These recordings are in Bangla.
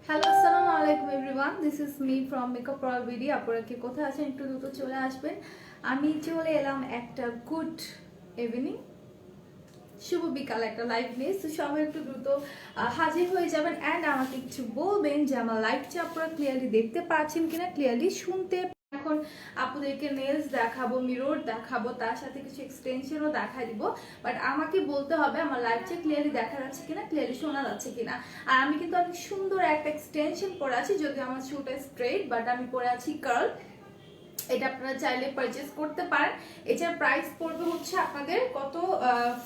হ্যালো আসসালামু আলাইকুম everyone, this is me from makeup world ভিডি। আপনারা কি কোথায় আছেন একটু দ্রুত চলে আসবেন। আমি চলে এলাম একটা গুড ইভিনিং, শুভ বিকাল একটা লাইভ নিয়ে। তো সবাই একটু দ্রুত হাজির হয়ে যাবেন অ্যান্ড আমাকে একটু বলবেন যে আমার লাইভটা আপনারা ক্লিয়ারলি দেখতে পাচ্ছেন কিনা, ক্লিয়ারলি শুনতে। এখন আপনাদেরকে নেলস দেখাবো, মিরর দেখাবো, তার সাথে কিছু এক্সটেনশনও দেখাই দিব। বাট আমাকে বলতে হবে আমার লাইভটা ক্লিয়ারলি দেখা যাচ্ছে কিনা, ক্লিয়ারলি শোনা যাচ্ছে কিনা। আর আমি কিন্তু অনেক সুন্দর একটা এক্সটেনশন পরে আছি, যদিও আমার চুলটা স্ট্রেট, বাট আমি পরে আছি কার্ল। এটা আপনারা চাইলে পারচেজ করতে পারেন। এটার প্রাইস পড়বে হচ্ছে আপনাদের কত,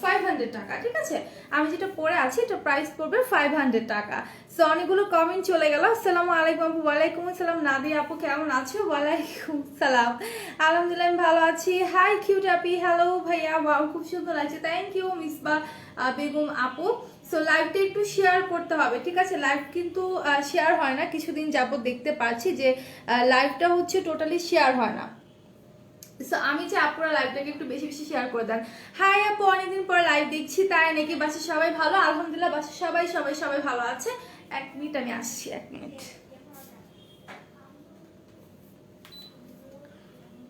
500 টাকা। ঠিক আছে, আমি যেটা পরে আছি এটা প্রাইস পড়বে 500 টাকা। সো অনেকগুলো কমেন্ট চলে গেল। আসসালামু আলাইকুম আপু। ওয়ালাইকুম আসসালাম। নাদিয়া আপু কেমন আছো? ওয়ালাইকুম সালাম। আলহামদুলিল্লাহ আমি ভালো আছি। হাই কিউট আপি, হ্যালো ভাইয়া, ওয়াও খুব সুন্দর লাগছে, থ্যাংক ইউ মিসবা বেগম আপু। সো লাইভটা একটু শেয়ার করতে হবে, ঠিক আছে? লাইভ কিন্তু শেয়ার হয় না, কিছুদিন যাবত দেখতে পাচ্ছি যে লাইভটা হচ্ছে টোটালি শেয়ার হয় না। সো আমি যে আপনারা লাইভটাকে একটু বেশি বেশি শেয়ার করে দেন। হাই আপু, অনেকদিন পর লাইভ দেখছি, তাই নাকি? বাসার সবাই ভালো? আলহামদুলিল্লাহ বাসার সবাই সবাই সবাই ভালো আছে। এক মিনিট আমি আসছি, এক মিনিট।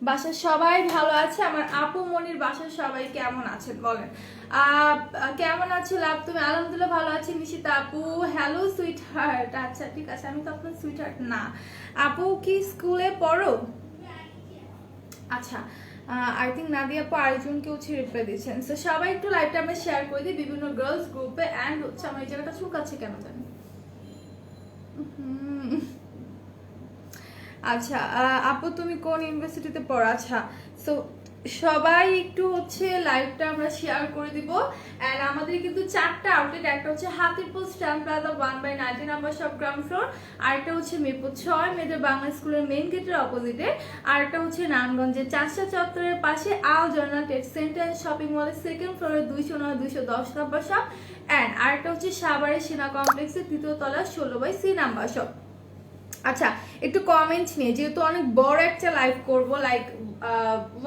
বাসার সবাই ভালো আছে। আমার আপু মনির বাসার সবাই কেমন আছেন বলেন? কেমন আছো লাভ তুমি? আলহামদুলিল্লাহ ভালো আছি। নিশিতা আপু হ্যালো সুইট হার্ট। আচ্ছা ঠিক আছে, আমি তো আপনার সুইট হার্ট না। আপু কি স্কুলে পড়ো? আচ্ছা, আই থিঙ্ক নাদিয়া আপু আরেকজনকে হচ্ছে রিপ্লাই দিচ্ছেন। সো সবাই একটু লাইভটা আমরা শেয়ার করে দিই বিভিন্ন গার্লস গ্রুপে। অ্যান্ড হচ্ছে আমার এই জায়গাটা চুলকাচ্ছে কেন জানি। আচ্ছা, আপু তুমি কোন ইউনিভার্সিটিতে পড়ো? আচ্ছা, সো সবাই একটু হচ্ছে লাইভটা আমরা শেয়ার করে দিব। এন্ড আমাদের কিন্তু চারটা আউটলেট, একটা হচ্ছে Hatirpul stamp plaza 1/90 number shop ground floor, আরেকটা হচ্ছে মিরপুর 6 মেয়েদের বাংলা স্কুলের মেইন গেটের অপোজিটে, আরেকটা হচ্ছে নারায়ণগঞ্জের চাষা চত্বরের পাশে আল জর্নাল ট্রেড সেন্টার শপিং মলের সেকেন্ড ফ্লোরে 209-210 নাম্বার শপ, এন্ড আরেকটা হচ্ছে সাভারের সেনা কমপ্লেক্সের তৃতীয় তলা 16/C নাম্বার শপ। আচ্ছা, একটু কমেন্ট নিয়ে, যেহেতু অনেক বড় একটা লাইভ করব, লাইক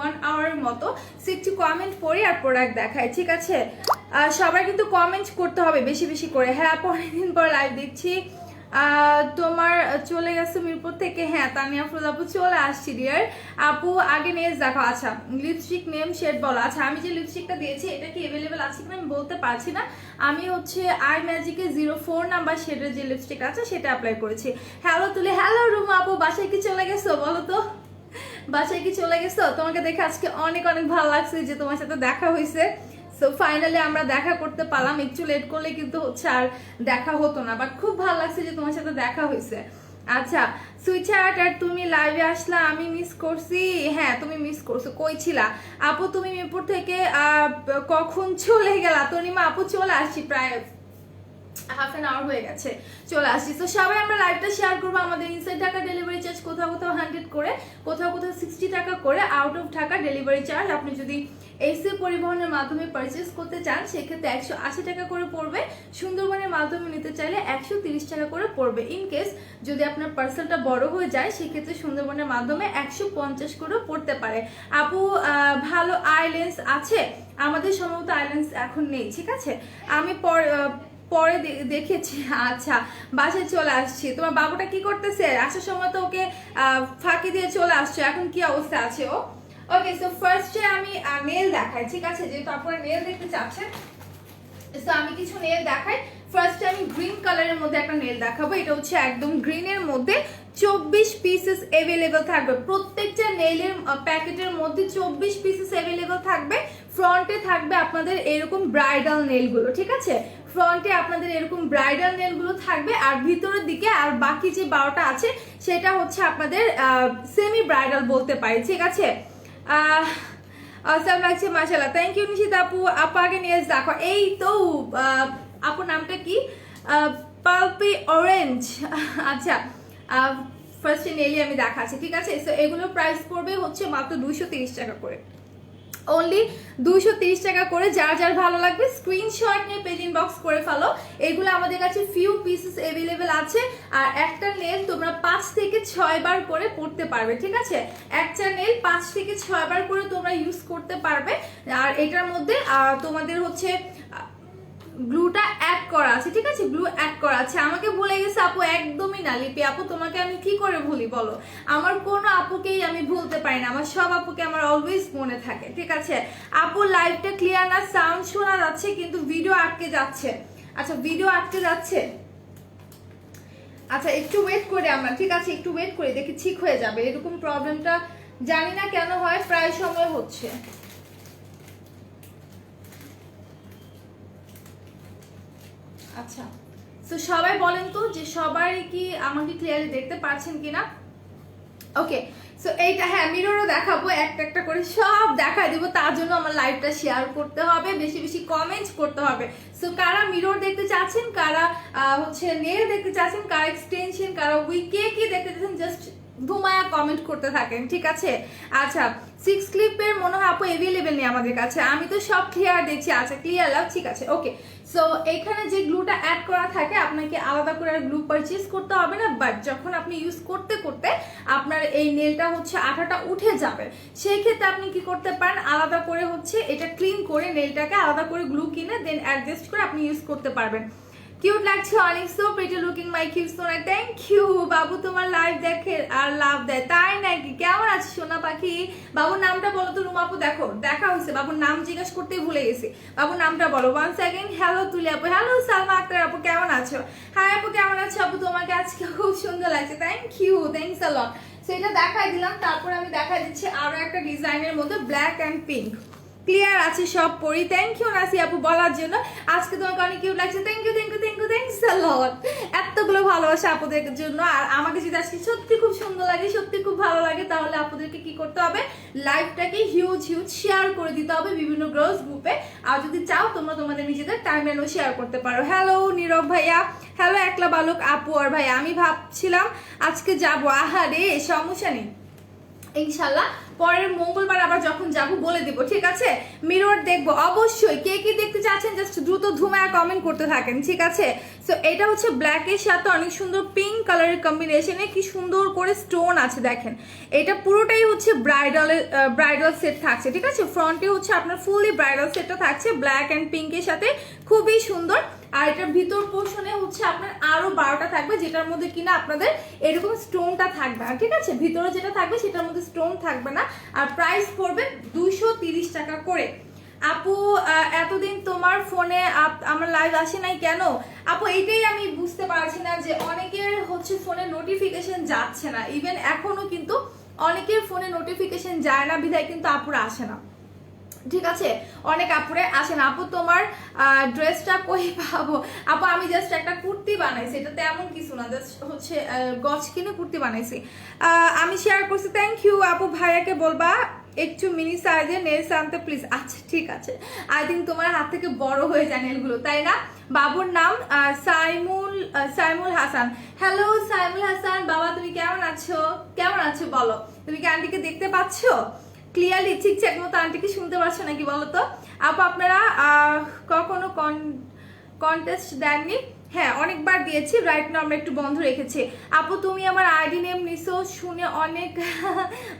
1 আওয়ারের মতো, সে একটু কমেন্ট পড়ি আর প্রোডাক্ট দেখাই, ঠিক আছে? সবাই কিন্তু কমেন্ট করতে হবে বেশি বেশি করে। হ্যাঁ আপু অনেকদিন পর লাইভ দেখছি। তোমার চলে গেছে মিরপুর থেকে? হ্যাঁ তানিয়া আফরোজ আপু চলে আসছি ডিয়ার। আপু আগে নেলস দেখো। আচ্ছা, লিপস্টিক নেম শেড বলো। আচ্ছা, আমি যে লিপস্টিকটা দিয়েছি এটা কি অ্যাভেলেবেল আছে কিনা আমি বলতে পারছি না। আমি হচ্ছে আই ম্যাজিকে 04 নাম্বার শেডের যে লিপস্টিক আছে সেটা অ্যাপ্লাই করেছি। হ্যালো তুলি, হ্যালো রুমা আপু, বাসায় কি চলে গেছো বলো তো? বাসায় কি চলে গেছো? তোমাকে দেখে আজকে অনেক অনেক ভালো লাগছে যে তোমার সাথে দেখা হয়েছে। সো ফাইনালি আমরা দেখা করতে পারলাম। একটু লেট করলে কিন্তু হচ্ছে আর দেখা হতো না, বাট খুব ভালো লাগছে যে তোমার সাথে দেখা হয়েছে। আচ্ছা সুইচার্ট, আর তুমি লাইভে আসলা, আমি মিস করছি। হ্যাঁ তুমি মিস করছো, কই ছিলা আপু তুমি? মিরপুর থেকে কখন চলে গেলা? তনিমা আপু চলে আসছি, প্রায় হাফ অ্যান আওয়ার হয়ে গেছে, চলে আসছি। তো সবাই আমরা লাইভটা শেয়ার করবো। আমাদের ইনসাইড ঢাকা ডেলিভারি চার্জ কোথাও কোথাও 100 করে, কোথাও কোথাও 60 টাকা করে, out of Dhaka delivery charge আপনি যদি এসি পরিবহনের মাধ্যমে পারচেস করতে চান সেক্ষেত্রে 180 টাকা করে পড়বে। সুন্দরবনের মাধ্যমে নিতে চাইলে 130 টাকা করে পড়বে। ইন কেস যদি আপনার পার্সেলটা বড় হয়ে যায় সেক্ষেত্রে সুন্দরবনের মাধ্যমে 150 করে পড়তে পারে। আপু ভালো আইল্যান্স আছে? আমাদের সম্ভবত আইল্যান্স এখন নেই, ঠিক আছে? আমি পরে দেখেছি। আচ্ছা, বাসায় চলে আসছি। তোমার বাবুটা কি করতেছে? আসার সময় তো ওকে ফাঁকি দিয়ে চলে আসছো, এখন কি অবস্থা আছে ও? ওকে, সো ফার্স্টে আমি নেল দেখাই, ঠিক আছে? যেহেতু আপনারা নেল দেখতে চাচ্ছেন, সো আমি কিছু নেল দেখাই। ফার্স্টে আমি গ্রিন কালারের মধ্যে একটা নেল দেখাবো। এটা হচ্ছে একদম গ্রিনের মধ্যে 24 পিসেস অ্যাভেলেবল থাকবে। প্রত্যেকটা নেলের প্যাকেটের মধ্যে 24 পিসেস অ্যাভেলেবল থাকবে। ফ্রন্টে থাকবে আপনাদের এরকম ব্রাইডাল নেলগুলো, ঠিক আছে? ফ্রন্টে আপনাদের এরকম ব্রাইডাল নেলগুলো থাকবে, আর ভিতরের দিকে আর বাকি যে 12টা আছে সেটা হচ্ছে আপনাদের সেমি ব্রাইডাল বলতে পারি, ঠিক আছে? আসসালাম লাগছে মাশাআল্লাহ, থ্যাংক ইউ নিশিত আপু। আপু আগে নেলস দেখো। এই তো আপুর নামটা কি? Pulpy orange. আচ্ছা, ফার্স্টে নেলি আমি দেখাচ্ছি, ঠিক আছে? সো এগুলোর প্রাইস পড়বে হচ্ছে মাত্র 230 টাকা করে, অনলি 230 টাকা করে। যার যার ভালো লাগবে স্ক্রিনশট নিয়ে পেজ ইনবক্স করে ফেলো। এগুলো আমাদের কাছে ফিউ পিসেস অ্যাভেলেবেল আছে। আর একটা নেল তোমরা 5 থেকে 6 বার করে পড়তে পারবে, ঠিক আছে? একটা নেল 5 থেকে 6 বার করে তোমরা ইউজ করতে পারবে। আর এটার মধ্যে তোমাদের হচ্ছে গ্লুটা অ্যাড করা আছে, ঠিক আছে, গ্লু অ্যাড করা আছে। আমাকে ভুলে গেছে আপু, একদমই না লিপি আপু, তোমাকে আমি কি করে ভুলি বলো? আমার কোনো আপুকেই আমি ভুলতে পারি না, আমার সব আপুকে আমার অলওয়েজ মনে থাকে, ঠিক আছে। আপু লাইভটা ক্লিয়ার না, সাউন্ড শোনা যাচ্ছে কিন্তু ভিডিও আটকে যাচ্ছে। আচ্ছা ভিডিও আটকে যাচ্ছে, আচ্ছা একটু ওয়েট করে আমরা, ঠিক আছে একটু ওয়েট করে দেখি ঠিক হয়ে যাবে। এরকম প্রবলেমটা জানি না কেন হয়, প্রায় সময় হচ্ছে। আচ্ছা তো সবাই বলেন তো যে সবাই কি আমাকে ক্লিয়ারলি দেখতে পাচ্ছেন কিনা? ওকে সো এইটা, হ্যাঁ মিররও দেখাবো, একটা একটা করে সব দেখাই দিব। তার জন্য আমার লাইভটা শেয়ার করতে হবে, বেশি বেশি কমেন্ট করতে হবে। সো কারা মিরর দেখতে চাচ্ছেন, কারা হচ্ছে নেল দেখতে চাচ্ছেন, কারা এক্সটেনশন, কারা উইকে কি দেখতে চাচ্ছেন, জাস্ট ধুমায়া কমেন্ট করতে থাকেন, ঠিক আছে। আচ্ছা 6 ক্লিপের মনে হয় আপু অ্যাভেলেবেল নেই আমাদের কাছে, আমি তো সব ক্লিয়ার দেখছি। আচ্ছা ক্লিয়ার লাভ, ঠিক আছে ওকে। সো এখানে যে গ্লুটা অ্যাড করা থাকে আপনাকে আলাদা করে আর গ্লু পারচেজ করতে হবে না, বাট যখন আপনি ইউজ করতে করতে আপনার এই নেলটা হচ্ছে আঠাটা উঠে যাবে, সেই ক্ষেত্রে আপনি কি করতে পারেন, আলাদা করে হচ্ছে এটা ক্লিন করে নেলটাকে আলাদা করে গ্লু কিনে দেন অ্যাডজাস্ট করে আপনি ইউজ করতে পারবেন। কিউট লাগছে অনেক, so pretty looking my cute সোনা, থ্যাংক ইউ বাবু, তোমার লাইভ দেখে আর লাভ দেয় তাই নাকি? কেমন আছে সোনা পাখি? বাবুর নামটা বলো তো রুমা আপু, দেখো দেখা হয়েছে, বাবুর নাম জিজ্ঞাসা করতেই ভুলে গেছি, বাবুর নামটা বলো ওয়ান সেকেন্ড। হ্যালো তুলি আপু, হ্যালো সালমা আক্তার আপু, কেমন আছো? হাই আপু কেমন আছো আপু, তোমাকে আজকে খুব সুন্দর লাগছে, থ্যাংক ইউ, থ্যাংকস আ লট। সেটা দেখাই দিলাম, তারপর আমি দেখাই দিচ্ছি আরো একটা ডিজাইনের মধ্যে ব্ল্যাক অ্যান্ড পিঙ্ক, ক্লিয়ার আছে সব পরি। থ্যাংক ইউ নাসি আপু বলার জন্য, আজকে তোমাকে অনেক কিউট লাগছে, thank you thank you thank you, thanks a lot. এতগুলো ভালোবাসা আপুদের জন্য। আর আমাকে যদি আজকে সত্যি খুব সুন্দর লাগে, সত্যি খুব ভালো লাগে, তাহলে আপুদেরকে কি করতে হবে, লাইভটাকে হিউজ হিউজ শেয়ার করে দিতে হবে বিভিন্ন গার্লস গ্রুপে। আর যদি চাও তোমরা তোমাদের নিজেদের টাইমলাইনও শেয়ার করতে পারো। হ্যালো নীরব ভাইয়া, হ্যালো একলা বালক আপু আর ভাইয়া, আমি ভাবছিলাম আজকে যাবো, আহারে সমস্যা নেই, ইনশাল্লাহ পরের মঙ্গলবার আবার যখন যাব বলে দিব, ঠিক আছে। মিরর দেখবো অবশ্যই, কে কি দেখতে চাচ্ছেন জাস্ট দ্রুত ধুমায়া কমেন্ট করতে থাকেন, ঠিক আছে। সো এটা হচ্ছে ব্ল্যাকের সাথে অনেক সুন্দর পিঙ্ক কালারের কম্বিনেশনে, কি সুন্দর করে স্টোন আছে দেখেন। এটা পুরোটাই হচ্ছে ব্রাইডাল সেট থাকছে, ঠিক আছে। ফ্রন্টে হচ্ছে আপনার ফুললি ব্রাইডাল সেটটা থাকছে ব্ল্যাক অ্যান্ড পিঙ্কের সাথে, খুবই সুন্দর। আর এটার ভিতর পোর্শনে হচ্ছে আপনার আরো 12টা থাকবে, যেটার মধ্যে কিনা আপনাদের এরকম স্টোনটা থাকবে না, ঠিক আছে। ভিতরে যেটা থাকবে সেটার মধ্যে স্টোন থাকবে না। আর প্রাইস পড়বে 230 টাকা করে। আপু এতদিন তোমার ফোনে আমার লাইভ আসে নাই কেন আপু? এইটাই আমি বুঝতে পারছি না, যে অনেকের হচ্ছে ফোনে নোটিফিকেশন যাচ্ছে না, ইভেন এখনো কিন্তু অনেকের ফোনে নোটিফিকেশন যায় না, বিধায় কিন্তু আপুরা আসে না, ঠিক আছে। অনেক আপুরে আসে না। আপু তোমার ড্রেসটা কই পাবো? আপু আমি জাস্ট একটা কুর্তি বানাইছি, এটা তেমন কিছু না, জাস্ট হচ্ছে গজ কিনে কুর্তি বানাইছি, আমি শেয়ার করছি। থ্যাংক ইউ আপু, ভাইয়াকে বলবা একটু মিনি সাইজের নেলস আনতে প্লিজ। আচ্ছা ঠিক আছে, আই থিঙ্ক তোমার হাত থেকে বড় হয়ে যায় নেলগুলো, তাই না? বাবুর নাম সাইমুল হাসান। হ্যালো সাইমুল হাসান বাবা, তুমি কেমন আছো? কেমন আছো বলো? তুমি কি আন্টিকে দেখতে পাচ্ছো ক্লিয়ারলি ঠিকঠাক মতো? আন্টিকে শুনতে পাচ্ছ নাকি বলো তো? আপু আপনারা কখনো কন্টেস্ট দেননি? হ্যাঁ অনেকবার দিয়েছি, রাইট নাও আমরা একটু বন্ধ রেখেছি। আপু তুমি আমার আইডি নেম নিছো শুনে অনেক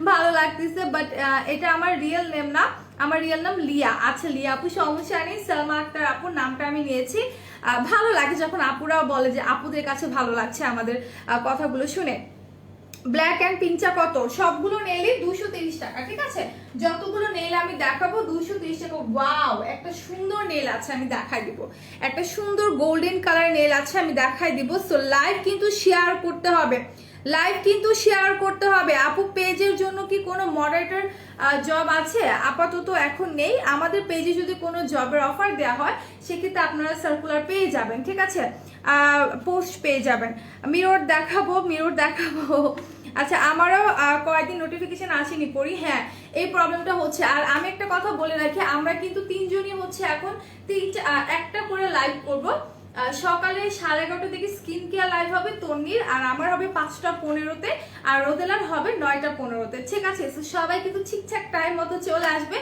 ভালো লাগতেছে, বাট এটা আমার রিয়েল নেম না, আমার রিয়েল নাম লিয়া। আচ্ছা লিয়া আপু সমস্যা নেই, সালমা আক্তার আপুর নামটা আমি নিয়েছি। ভালো লাগে যখন আপুরাও বলে যে আপুদের কাছে ভালো লাগছে আমাদের কথাগুলো শুনে। ব্ল্যাক অ্যান্ড পিঙ্কটা কত? সবগুলো নেইলে 230 টাকা, ঠিক আছে। যতগুলো নেইল আমি দেখাবো 230 টাকা। ওয়াও একটা সুন্দর নেল আছে, আমি দেখাই দিব, একটা সুন্দর গোল্ডেন কালার নেল আছে, আমি দেখাই দিব। সো লাইভ কিন্তু শেয়ার করতে হবে, লাইভ কিন্তু শেয়ার করতে হবে। আপু পেজের জন্য কি কোনো মডারেটর জব আছে? আপাতত এখন নেই, আমাদের পেজে যদি কোনো জবের অফার দেওয়া হয় সেক্ষেত্রে আপনারা সার্কুলার পেয়ে যাবেন, ঠিক আছে, পোস্ট পেয়ে যাবেন। মিরর দেখাবো, মিরর দেখাবো। আচ্ছা আমারও কয়েকদিন নোটিফিকেশন আসেনি পড়ি, হ্যাঁ এই প্রবলেমটা হচ্ছে। আর আমি একটা কথা বলে রাখি, আমরা কিন্তু তিনজনই হচ্ছে এখন একটা করে লাইভ করবো। সকালে 11:30 থেকে স্কিন কেয়ার লাইভ হবে তন্নির, আর আমার হবে 5:15-তে, আর রোদেলার হবে 9:15-তে, ঠিক আছে। সবাই কিন্তু ঠিকঠাক টাইম মতো চলে আসবে,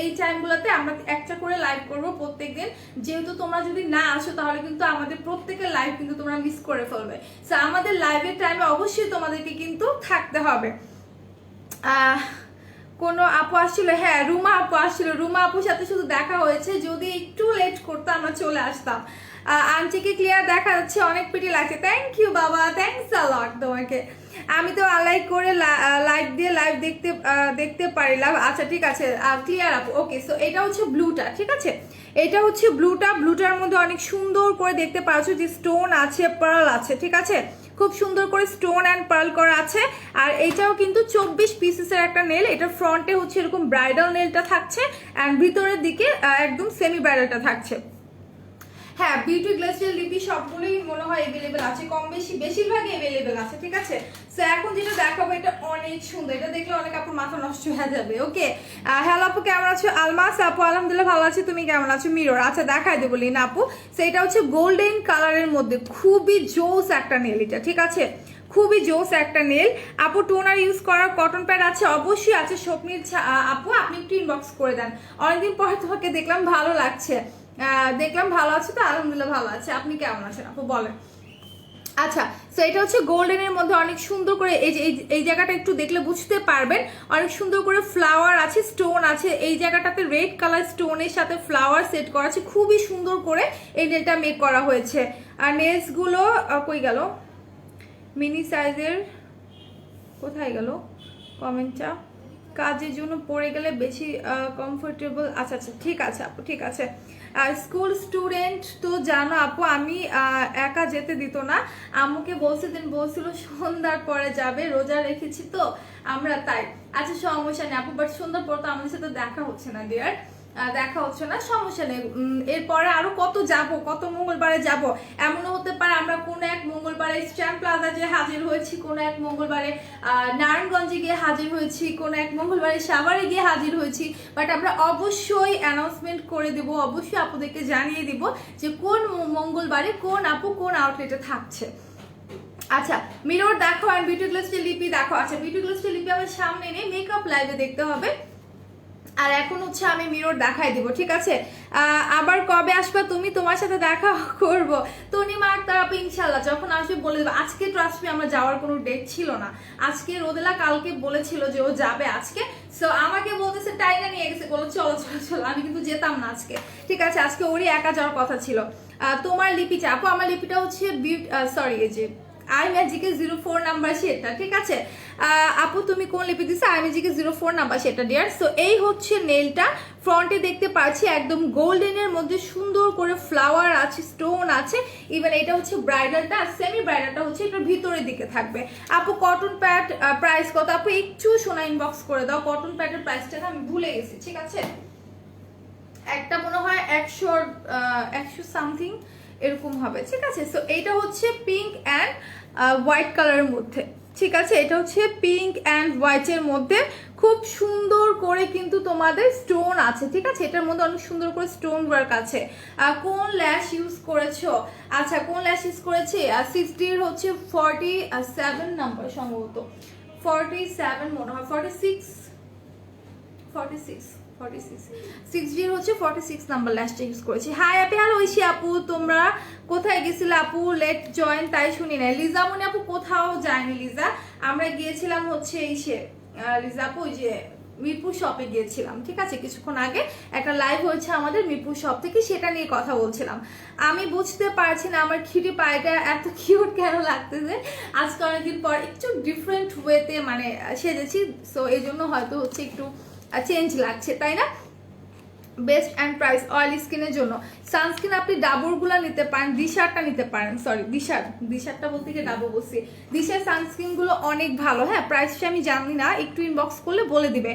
এই টাইমগুলোতে আমরা একটা করে লাইভ করবো প্রত্যেকদিন। যেহেতু তোমরা যদি না আসো তাহলে কিন্তু আমাদের প্রত্যেকের লাইভ কিন্তু তোমরা মিস করে ফেলবে। সো আমাদের লাইভের টাইমে অবশ্যই তোমাদেরকে কিন্তু থাকতে হবে। কোনো আপু আসছিল, হ্যাঁ রুমা আপু আসছিল, রুমা আপুর সাথে শুধু দেখা হয়েছে, যদি একটু লেট করতো আমরা চলে আসতাম। আন্টিকে ক্লিয়ার দেখা যাচ্ছে, অনেক প্রিটি লাগছে, থ্যাংক ইউ বাবা, থ্যাংকস আ লট তোমাকে। আমি তো আলাইক করে লাইভ দিয়ে লাইভ দেখতে পারিলাম। আচ্ছা ঠিক আছে, ক্লিয়ার আপু, ওকে। সো এটা হচ্ছে ব্লুটা, ঠিক আছে, এটা হচ্ছে ব্লুটার মধ্যে অনেক সুন্দর করে দেখতে পাচ্ছ যে স্টোন আছে, পার্ল আছে, ঠিক আছে, খুব সুন্দর করে স্টোন অ্যান্ড পার্ল করা আছে। আর এইটাও কিন্তু 24 পিসেসের একটা নেল, এটা ফ্রন্টে হচ্ছে এরকম ব্রাইডাল নেলটা থাকছে অ্যান্ড ভিতরের দিকে একদম সেমি ব্রাইডালটা থাকছে। হ্যাঁ, বিউটি গ্লেসের লিপি সবগুলোই মনে হয় अवेलेबल আছে, কম বেশি বেশিরভাগই अवेलेबल আছে, ঠিক আছে। সো এখন যেটা দেখাবো এটা অনেক সুন্দর, এটা দেখলে অনেক আপুর মাথা নষ্ট হয়ে যাবে। ওকে, হ্যালো আপু কেমন আছো? আলমাস আপু আলহামদুলিল্লাহ ভালো আছি, তুমি কেমন আছো? মিরর, আচ্ছা দেখাই দেবো লিনা আপু। সো এটা হচ্ছে গোল্ডেন কালারের মধ্যে খুবই জোস একটা নেল এটা, ঠিক আছে, খুবই জোস একটা নেল। আপু টোনার ইউজ করার কটন প্যাড আছে? অবশ্যই আছে স্বপ্নিল আপু, আপনি একটু ইনবক্স করে দেন, অনেকদিন পর তোমাকে দেখলাম, ভালো লাগছে, দেখলাম ভালো আছে তো, আলহামদুলিল্লাহ ভালো আছে, আপনি কেমন আছেন আপু বলেন। আচ্ছা, সো এটা হচ্ছে গোল্ডেনের মধ্যে অনেক সুন্দর করে এই জায়গাটা একটু দেখলে বুঝতে পারবেন, অনেক সুন্দর করে ফ্লাওয়ার আছে, স্টোন আছে, এই জায়গাটাতে রেড কালার স্টোনের সাথে ফ্লাওয়ার সেট করা আছে, খুবই সুন্দর করে এই নেলটা মেক করা হয়েছে। আর নেলস গুলো কই গেল, মিনি সাইজের কোথায় গেল কমেন্টটা, কাজের জন্য পড়ে গেলে বেশি কমফোর্টেবল। আচ্ছা আচ্ছা ঠিক আছে আপু, ঠিক আছে। আর স্কুল স্টুডেন্ট তো জানো আপু, আমি একা যেতে দিত না, আম্মুকে বলছিল সন্ধ্যার পরে যাবে, রোজা রেখেছি তো আমরা, তাই। আচ্ছা সমস্যা নেই আপু, বাট সন্ধ্যার পর তো আমাদের সাথে দেখা হচ্ছে না ডিয়ার, দেখা হচ্ছে না, সমস্যা নেই। এরপরে আরো কত মঙ্গলবারে যাব, এমনও হতে পারে আমরা কোনো এক মঙ্গলবারে স্ট্যাম্প প্লাজা যে হাজির হয়েছি, কোনো এক মঙ্গলবারে নারায়ণগঞ্জে গিয়ে হাজির হয়েছি, কোনো এক মঙ্গলবারে সাভারে গিয়ে হাজির হয়েছি, বাট আমরা অবশ্যই অ্যানাউন্সমেন্ট করে দেব, অবশ্যই আপুদেরকে জানিয়ে দিব যে কোন মঙ্গলবারে কোন আপু কোন আউটলেটে থাকছে। আচ্ছা মিরর দেখো, আর বিউটি গ্লাসের লিপি দেখো। আচ্ছা বিউটি গ্লাসের লিপি আমার সামনে নেই, মেকআপ লাইভে দেখতে হবে। আর এখন হচ্ছে আমি মিরর দেখাই দিব, ঠিক আছে। আবার কবে আসবা তুমি, তোমার সাথে দেখা করব তনিমা আক্তার আপু, ইনশাল্লাহ যখন আসবে বলে দেবো। আজকে ট্রাস্ট মি আমার যাওয়ার কোনো ডেট ছিল না, আজকে রোদেলা কালকে বলেছিল যে ও যাবে আজকে, সো আমাকে বলতেছে টাইনা নিয়ে গেছে, বলো চলো চলো চলো, আমি কিন্তু যেতাম না আজকে, ঠিক আছে, আজকে ওরই একা যাওয়ার কথা ছিল। তোমার লিপিটা আপু, আমার লিপিটা হচ্ছে সরি এই যে আই ম্যাজিকে 04 নাম্বার সেটা, ঠিক আছে। আপু তুমি কোন লিপি দিছো? আই ম্যাজিকে 04 নাম্বার সেটা ডিয়ার। সো এই হচ্ছে নেলটা, ফ্রন্টে দেখতে পাচ্ছি একদম গোল্ডেনের মধ্যে সুন্দর করে ফ্লাওয়ার আছে, স্টোন আছে, ইভেন এটা হচ্ছে ব্রাইডালটা, আর সেমি ব্রাইডালটা হচ্ছে এটার ভিতরের দিকে থাকবে। আপু কটন প্যাড প্রাইস কত? আপু একটু সোনা ইনবক্স করে দাও, কটন প্যাডের প্রাইসটা আমি ভুলে গেছি, ঠিক আছে। একটা মনে হয় 100 সামথিং এরকম হবে, ঠিক আছে। সো এইটা হচ্ছে পিঙ্ক অ্যান্ড হোয়াইট কালারের মধ্যে, ঠিক আছে, এটা হচ্ছে পিঙ্ক অ্যান্ড হোয়াইটের মধ্যে খুব সুন্দর করে কিন্তু তোমাদের স্টোন আছে, ঠিক আছে, এটার মধ্যে অনেক সুন্দর করে স্টোন ওয়ার্ক আছে। কোন ল্যাশ ইউজ করেছো? আচ্ছা কোন ল্যাশ ইউজ করেছি? 60 হচ্ছে 47 নাম্বার, সম্ভবত 47 মনে হয়, 46 হচ্ছে 46 নাম্বার ল্যাশটা ইউজ করেছি। হাই আপি, হ্যালো ঐশী আপু, তোমরা কোথায় গেছিলে আপু? লেট জয়েন তাই শুনি না। লিজা মনে আপু কোথাও যায়নি লিজা, আমরা গিয়েছিলাম হচ্ছে লিজা আপু ওই যে মিরপুর শপে গিয়েছিলাম, ঠিক আছে, কিছুক্ষণ আগে একটা লাইভ হয়েছে আমাদের মিরপুর শপ থেকে, সেটা নিয়ে কথা বলছিলাম। আমি বুঝতে পারছি না আমার খিটি পায়টা এত কিউট কেন লাগতেছে, আজকে অনেকদিন পর একটু ডিফারেন্ট ওয়েতে মানে সেজেছি, সো এই জন্য হয়তো হচ্ছে একটু চেঞ্জ লাগছে, তাই না। বেস্ট অ্যান্ড প্রাইস অয়েল স্কিনের জন্য সানস্ক্রিন আপনি ডাবরগুলা নিতে পারেন, দিশারটা নিতে পারেন, সরি দিশারটা বলতে গিয়ে ডাবর বলছি, দিশার সানস্ক্রিনগুলো অনেক ভালো। হ্যাঁ প্রাইসটা আমি জানি না, একটু ইনবক্স করলে বলে দিবে।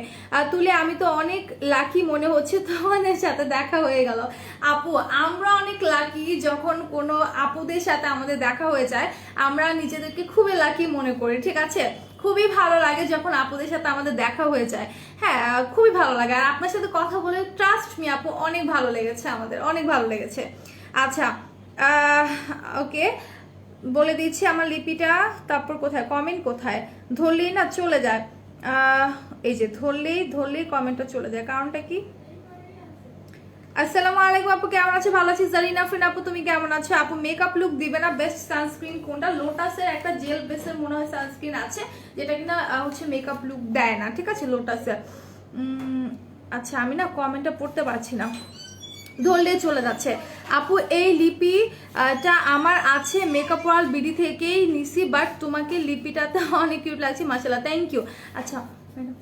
তুলে আমি তো অনেক লাকি মনে হচ্ছে তোমাদের সাথে দেখা হয়ে গেল। আপু আমরা অনেক লাকি, যখন কোনো আপুদের সাথে আমাদের দেখা হয়ে যায় আমরা নিজেদেরকে খুবই লাকি মনে করি, ঠিক আছে, খুবই ভালো লাগে যখন আপুদের সাথে আমাদের দেখা হয়ে যায়। হ্যাঁ খুবই ভালো লাগে, আর আপনার সাথে কথা বলে ট্রাস্ট মি আপু অনেক ভালো লেগেছে, আমাদের অনেক ভালো লেগেছে। আচ্ছা ওকে বলে দিচ্ছি আমার লিপিটা, তারপর কোথায় কমেন্ট, কোথায় ধরলেই না চলে যায়, এই যে ধরলেই কমেন্টটা চলে যায়, কারণটা কি? আসসালামু আলাইকুম আপু, কেমন আছো? ভালো আছি। জারিনা ফ্রেন্ড আপু তুমি কেমন আছো? আপু মেকআপ লুক দিবে না, বেস্ট সানস্ক্রিন কোনটা? লোটাসের একটা জেল বেসের মনে হয় সানস্ক্রিন আছে, যেটা কিনা হচ্ছে মেকআপ লুক দেয় না, ঠিক আছে, লোটাসের। আচ্ছা আমি না কমেন্টটা পড়তে পারছি না, ধরলে চলে যাচ্ছে। আপু এই লিপিটা আমার আছে মেকআপ ওয়ার্ল্ড বিডি থেকেই নিছি, বাট তোমাকে লিপিটাতে অনেক কিউট লাগছে, মাশাআল্লাহ, থ্যাংক ইউ। আচ্ছা ম্যাডাম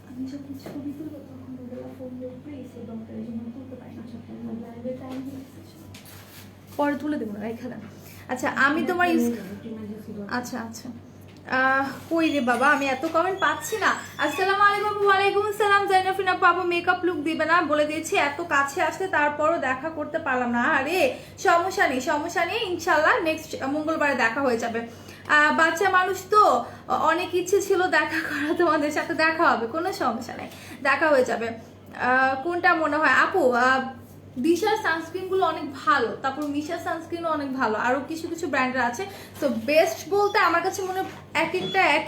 আমি যখন ছবি তুলবো তখন ওগুলো ফোন দেখবে এসে ডক্টর এই জন্য তুলতে পারি না, পরে তুলে দেবো না এখানে। আচ্ছা আমি তোমার আচ্ছা আচ্ছা কই রে বাবা, আমি এত কমেন্ট পাচ্ছি না। আসসালামু আলাইকুম। ওয়ালাইকুম আসসালাম। জাইনাফিন আপু, আপু মেকআপ লুক দিবে না বলে দিয়েছি, এত কাছে আসতে তারপরও দেখা করতে পারলাম না। আরে সমস্যা নেই, ইনশাল্লাহ নেক্সট মঙ্গলবারে দেখা হয়ে যাবে। বাচ্চা মানুষ তো অনেক ইচ্ছে ছিল দেখা করা, তোমাদের সাথে দেখা হবে, কোনো সমস্যা নেই, দেখা হয়ে যাবে। কোনটা মনে হয় আপু? দিশার সানস্ক্রিনগুলো অনেক ভালো, তারপর মিশার সানস্ক্রিনও অনেক ভালো, আরও কিছু কিছু ব্র্যান্ডের আছে। সো বেস্ট বলতে আমার কাছে মনে হয় এক একটা এক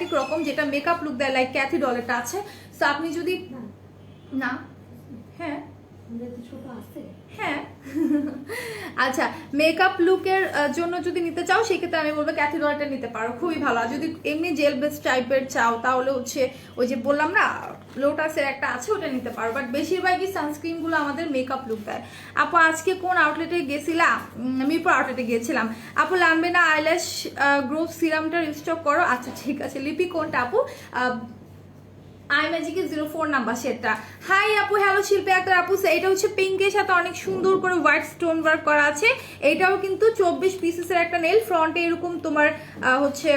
এক রকম, যেটা মেকআপ লুক দেয়, লাইক ক্যাথি ডলেরটা আছে। সো আপনি যদি না হ্যাঁ হ্যাঁ আচ্ছা মেকআপ লুকের জন্য যদি নিতে চাও সেক্ষেত্রে আমি বলবো ক্যাথি ডলটা নিতে পারো, খুবই ভালো। আর যদি এমনি জেল বেস টাইপের চাও তাহলে হচ্ছে ওই যে বললাম না লোটাসের একটা আছে, ওটা নিতে পারো। বাট বেশিরভাগই সানস্ক্রিনগুলো আমাদের মেকআপ লুক দেয়। আপু আজকে কোন আউটলেটে গেছিলাম? মিরপুর আউটলেটে গিয়েছিলাম। আপু লাগবে না আইল্যাশ গ্রোথ সিরামটা রিস্টক করো। আচ্ছা ঠিক আছে। লিপি কোনটা আপু? আই ম্যাজিকের 04 নাম্বার সেটটা। হাই আপু, হ্যালো শিল্পী আক্তার আপু। এটা হচ্ছে পিঙ্কের সাথে অনেক সুন্দর করে হোয়াইট স্টোন ওয়ার্ক করা আছে। এটাও কিন্তু 24 পিসেসের একটা নেল, ফ্রন্টে এরকম তোমার হচ্ছে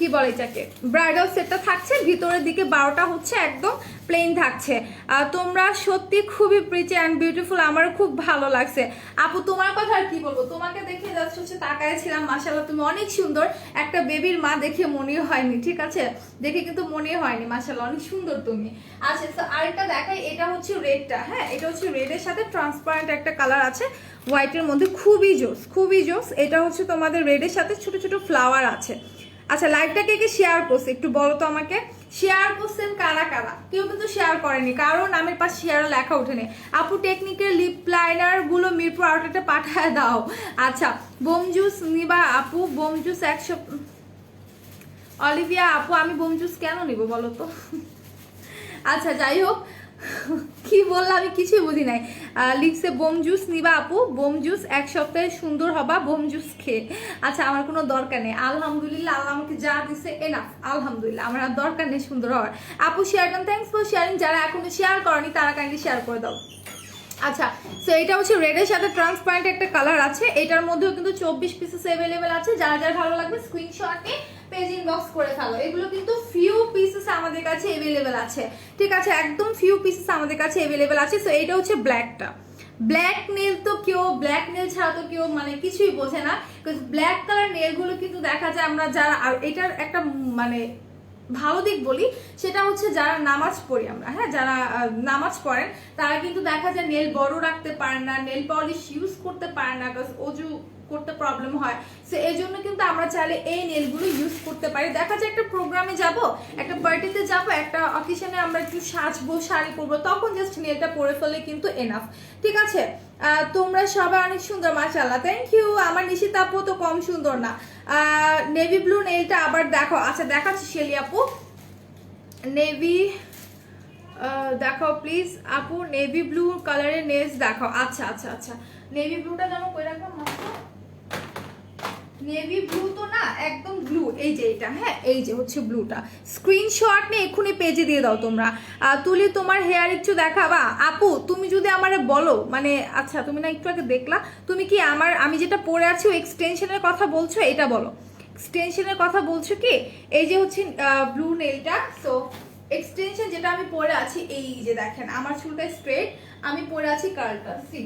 কি বলে এটাকে ব্রাইডাল সেটটা থাকছে, ভিতরের দিকে 12টা হচ্ছে একদম প্লেন থাকছে। তোমরা সত্যি খুবই প্রিটি অ্যান্ড বিউটিফুল, আমারও খুব ভালো লাগছে। আপু তোমার কথা আর কি বলবো, তোমাকে দেখে জাস্ট হচ্ছে তাকাইছিলাম, মাশাআল্লাহ তুমি অনেক সুন্দর। একটা বেবির মা দেখে মনে হয়নি, ঠিক আছে, দেখে কিন্তু মনে হয়নি, মাশাআল্লাহ অনেক সুন্দর তুমি। আচ্ছা তো আরেকটা দেখাই, এটা হচ্ছে রেডটা। হ্যাঁ এটা হচ্ছে রেডের সাথে ট্রান্সপারেন্ট একটা কালার আছে হোয়াইটের মধ্যে, খুবই জোস। এটা হচ্ছে তোমাদের রেডের সাথে ছোট ছোট ফ্লাওয়ার আছে। আচ্ছা লাইভটাকে কে শেয়ার করছে একটু বলো তো আমাকে, শেয়ার করছেন কারা? কেউ কিন্তু শেয়ার করেনি, কারণ নামের পাশে শেয়ার লেখা ওঠেনি। আপু টেকনিকের লিপ লাইনার গুলো মিরপুর আউটলেটে পাঠায় দাও। আচ্ছা বোম জুস নিবা আপু? Bomb juice 100। অলিভিয়া আপু আমি বোম জুস কেন নিব বলো তো? আচ্ছা যাই হোক, কি বললাম আমি কিছুই বুঝি নাই। লিখছে বোম জুস নিবা আপু? বোম জুস 1 সপ্তাহে সুন্দর হবা বোম জুস খেয়ে। আচ্ছা আমার কোনো দরকার নেই, আলহামদুলিল্লাহ আল্লাহ আমাকে যা দিছে এনাফ, আলহামদুলিল্লাহ, আমার আর দরকার নেই সুন্দর হওয়ার। আপু share done, thanks for sharing. যারা এখনো শেয়ার করেনি তারা কাইন্ডলি শেয়ার করে দাও। আচ্ছা সো এটা হচ্ছে রেডের সাথে ট্রান্সপারেন্ট একটা কালার আছে, এটার মধ্যেও কিন্তু 24 পিসেস অ্যাভেলেবেল আছে। যার যার ভালো লাগবে স্ক্রিনশট নিয়ে পেজ ইনবক্স করে ফেলো। এগুলো কিন্তু ফিউ পিসেস আমাদের কাছে অ্যাভেলেবেল আছে, ঠিক আছে, একদম ফিউ পিসেস আমাদের কাছে অ্যাভেলেবেল আছে। সো এটা হচ্ছে ব্ল্যাকটা। ব্ল্যাক নেল তো কেউ, ব্ল্যাক নেল ছাড়া তো কেউ মানে কিছুই বোঝে না, বিকজ ব্ল্যাক কালার নেলগুলো কিন্তু দেখা যায় আমরা যারা, আর এটার একটা মানে ভালো দিক বলি, সেটা হচ্ছে যারা নামাজ পড়ি আমরা, হ্যাঁ যারা নামাজ পড়েন তারা কিন্তু দেখা যায় নেল বড় রাখতে পারে না, নেল পলিশ ইউজ করতে পারে না, বিকজ অজু করতে প্রবলেম হয়। সো এই জন্য কিন্তু আমরা চাইলে এই নেলগুলো ইউজ করতে পারি। দেখা যায় একটা প্রোগ্রামে যাব, একটা পার্টিতে যাব, একটা অকেশনে আমরা একটু সাজবো, শাড়ি পরবো, তখন জাস্ট নেলটা পরে ফেলে কিন্তু এনাফ, ঠিক আছে। তোমরা সবাই অনেক সুন্দর, মাশাআল্লাহ, থ্যাংক ইউ। আমার নিশিতা আপু তো কম সুন্দর না। নেভি ব্লু নেলটা আবার দেখো। আচ্ছা দেখাচ্ছি শেলি আপু, নেভি দেখাও প্লিজ আপু, নেভি ব্লু কালারের নেলস দেখাও। আচ্ছা নেভি ব্লুটা যেন কই রাখলাম মাত্র, নেভি ব্লু তো না একদম ব্লু, এই যে এটা, হ্যাঁ এই যে হচ্ছে ব্লুটা। স্ক্রিনশট নিয়ে এক্ষুনি পেজে দিয়ে দাও তোমরা। তুলি তোমার হেয়ার একটু দেখাবা? আপু তুমি যদি আমারে বলো মানে, আচ্ছা তুমি না একটু আগে দেখলা, তুমি কি আমি যেটা পরে আছি ওই এক্সটেনশনের কথা বলছো? এটা বলো এক্সটেনশনের কথা বলছো কি? এই যে হচ্ছে ব্লু নেলটা। সো এক্সটেনশন যেটা আমি পরে আছি, এই যে দেখেন আমার চুলটা স্ট্রেট, আমি পরে আছি কার্লটা, সি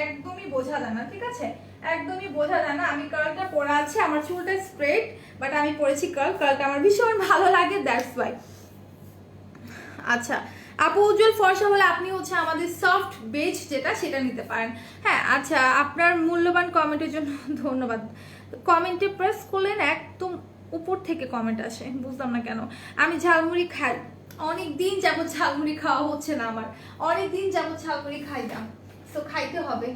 একদমই বোঝা যায় না, ঠিক আছে, একদমই বোঝা যায় না। আমি কার্লটা পরে আছি, আমার চুলটা স্ট্রেট, বাট আমি পরেছি কার্লটা আমার ভীষণ ভালো লাগে, দ্যাটস ওয়াই। আচ্ছা আপু উজ্জ্বল ফর্সা হলে আপনি হচ্ছে আমাদের সফট বেজ যেটা সেটা নিতে পারেন। হ্যাঁ আচ্ছা আপনার মূল্যবান কমেন্টের জন্য ধন্যবাদ। কমেন্টে প্রেস করলেন একদম উপর থেকে কমেন্ট আসে, বুঝলাম না কেন। আমি ঝালমুড়ি খাই, অনেক দিন যাবো ঝালমুড়ি খাওয়া হচ্ছে না আমার, অনেক দিন যাবো ঝালমুড়ি খাই না, সো খাইতে হবে।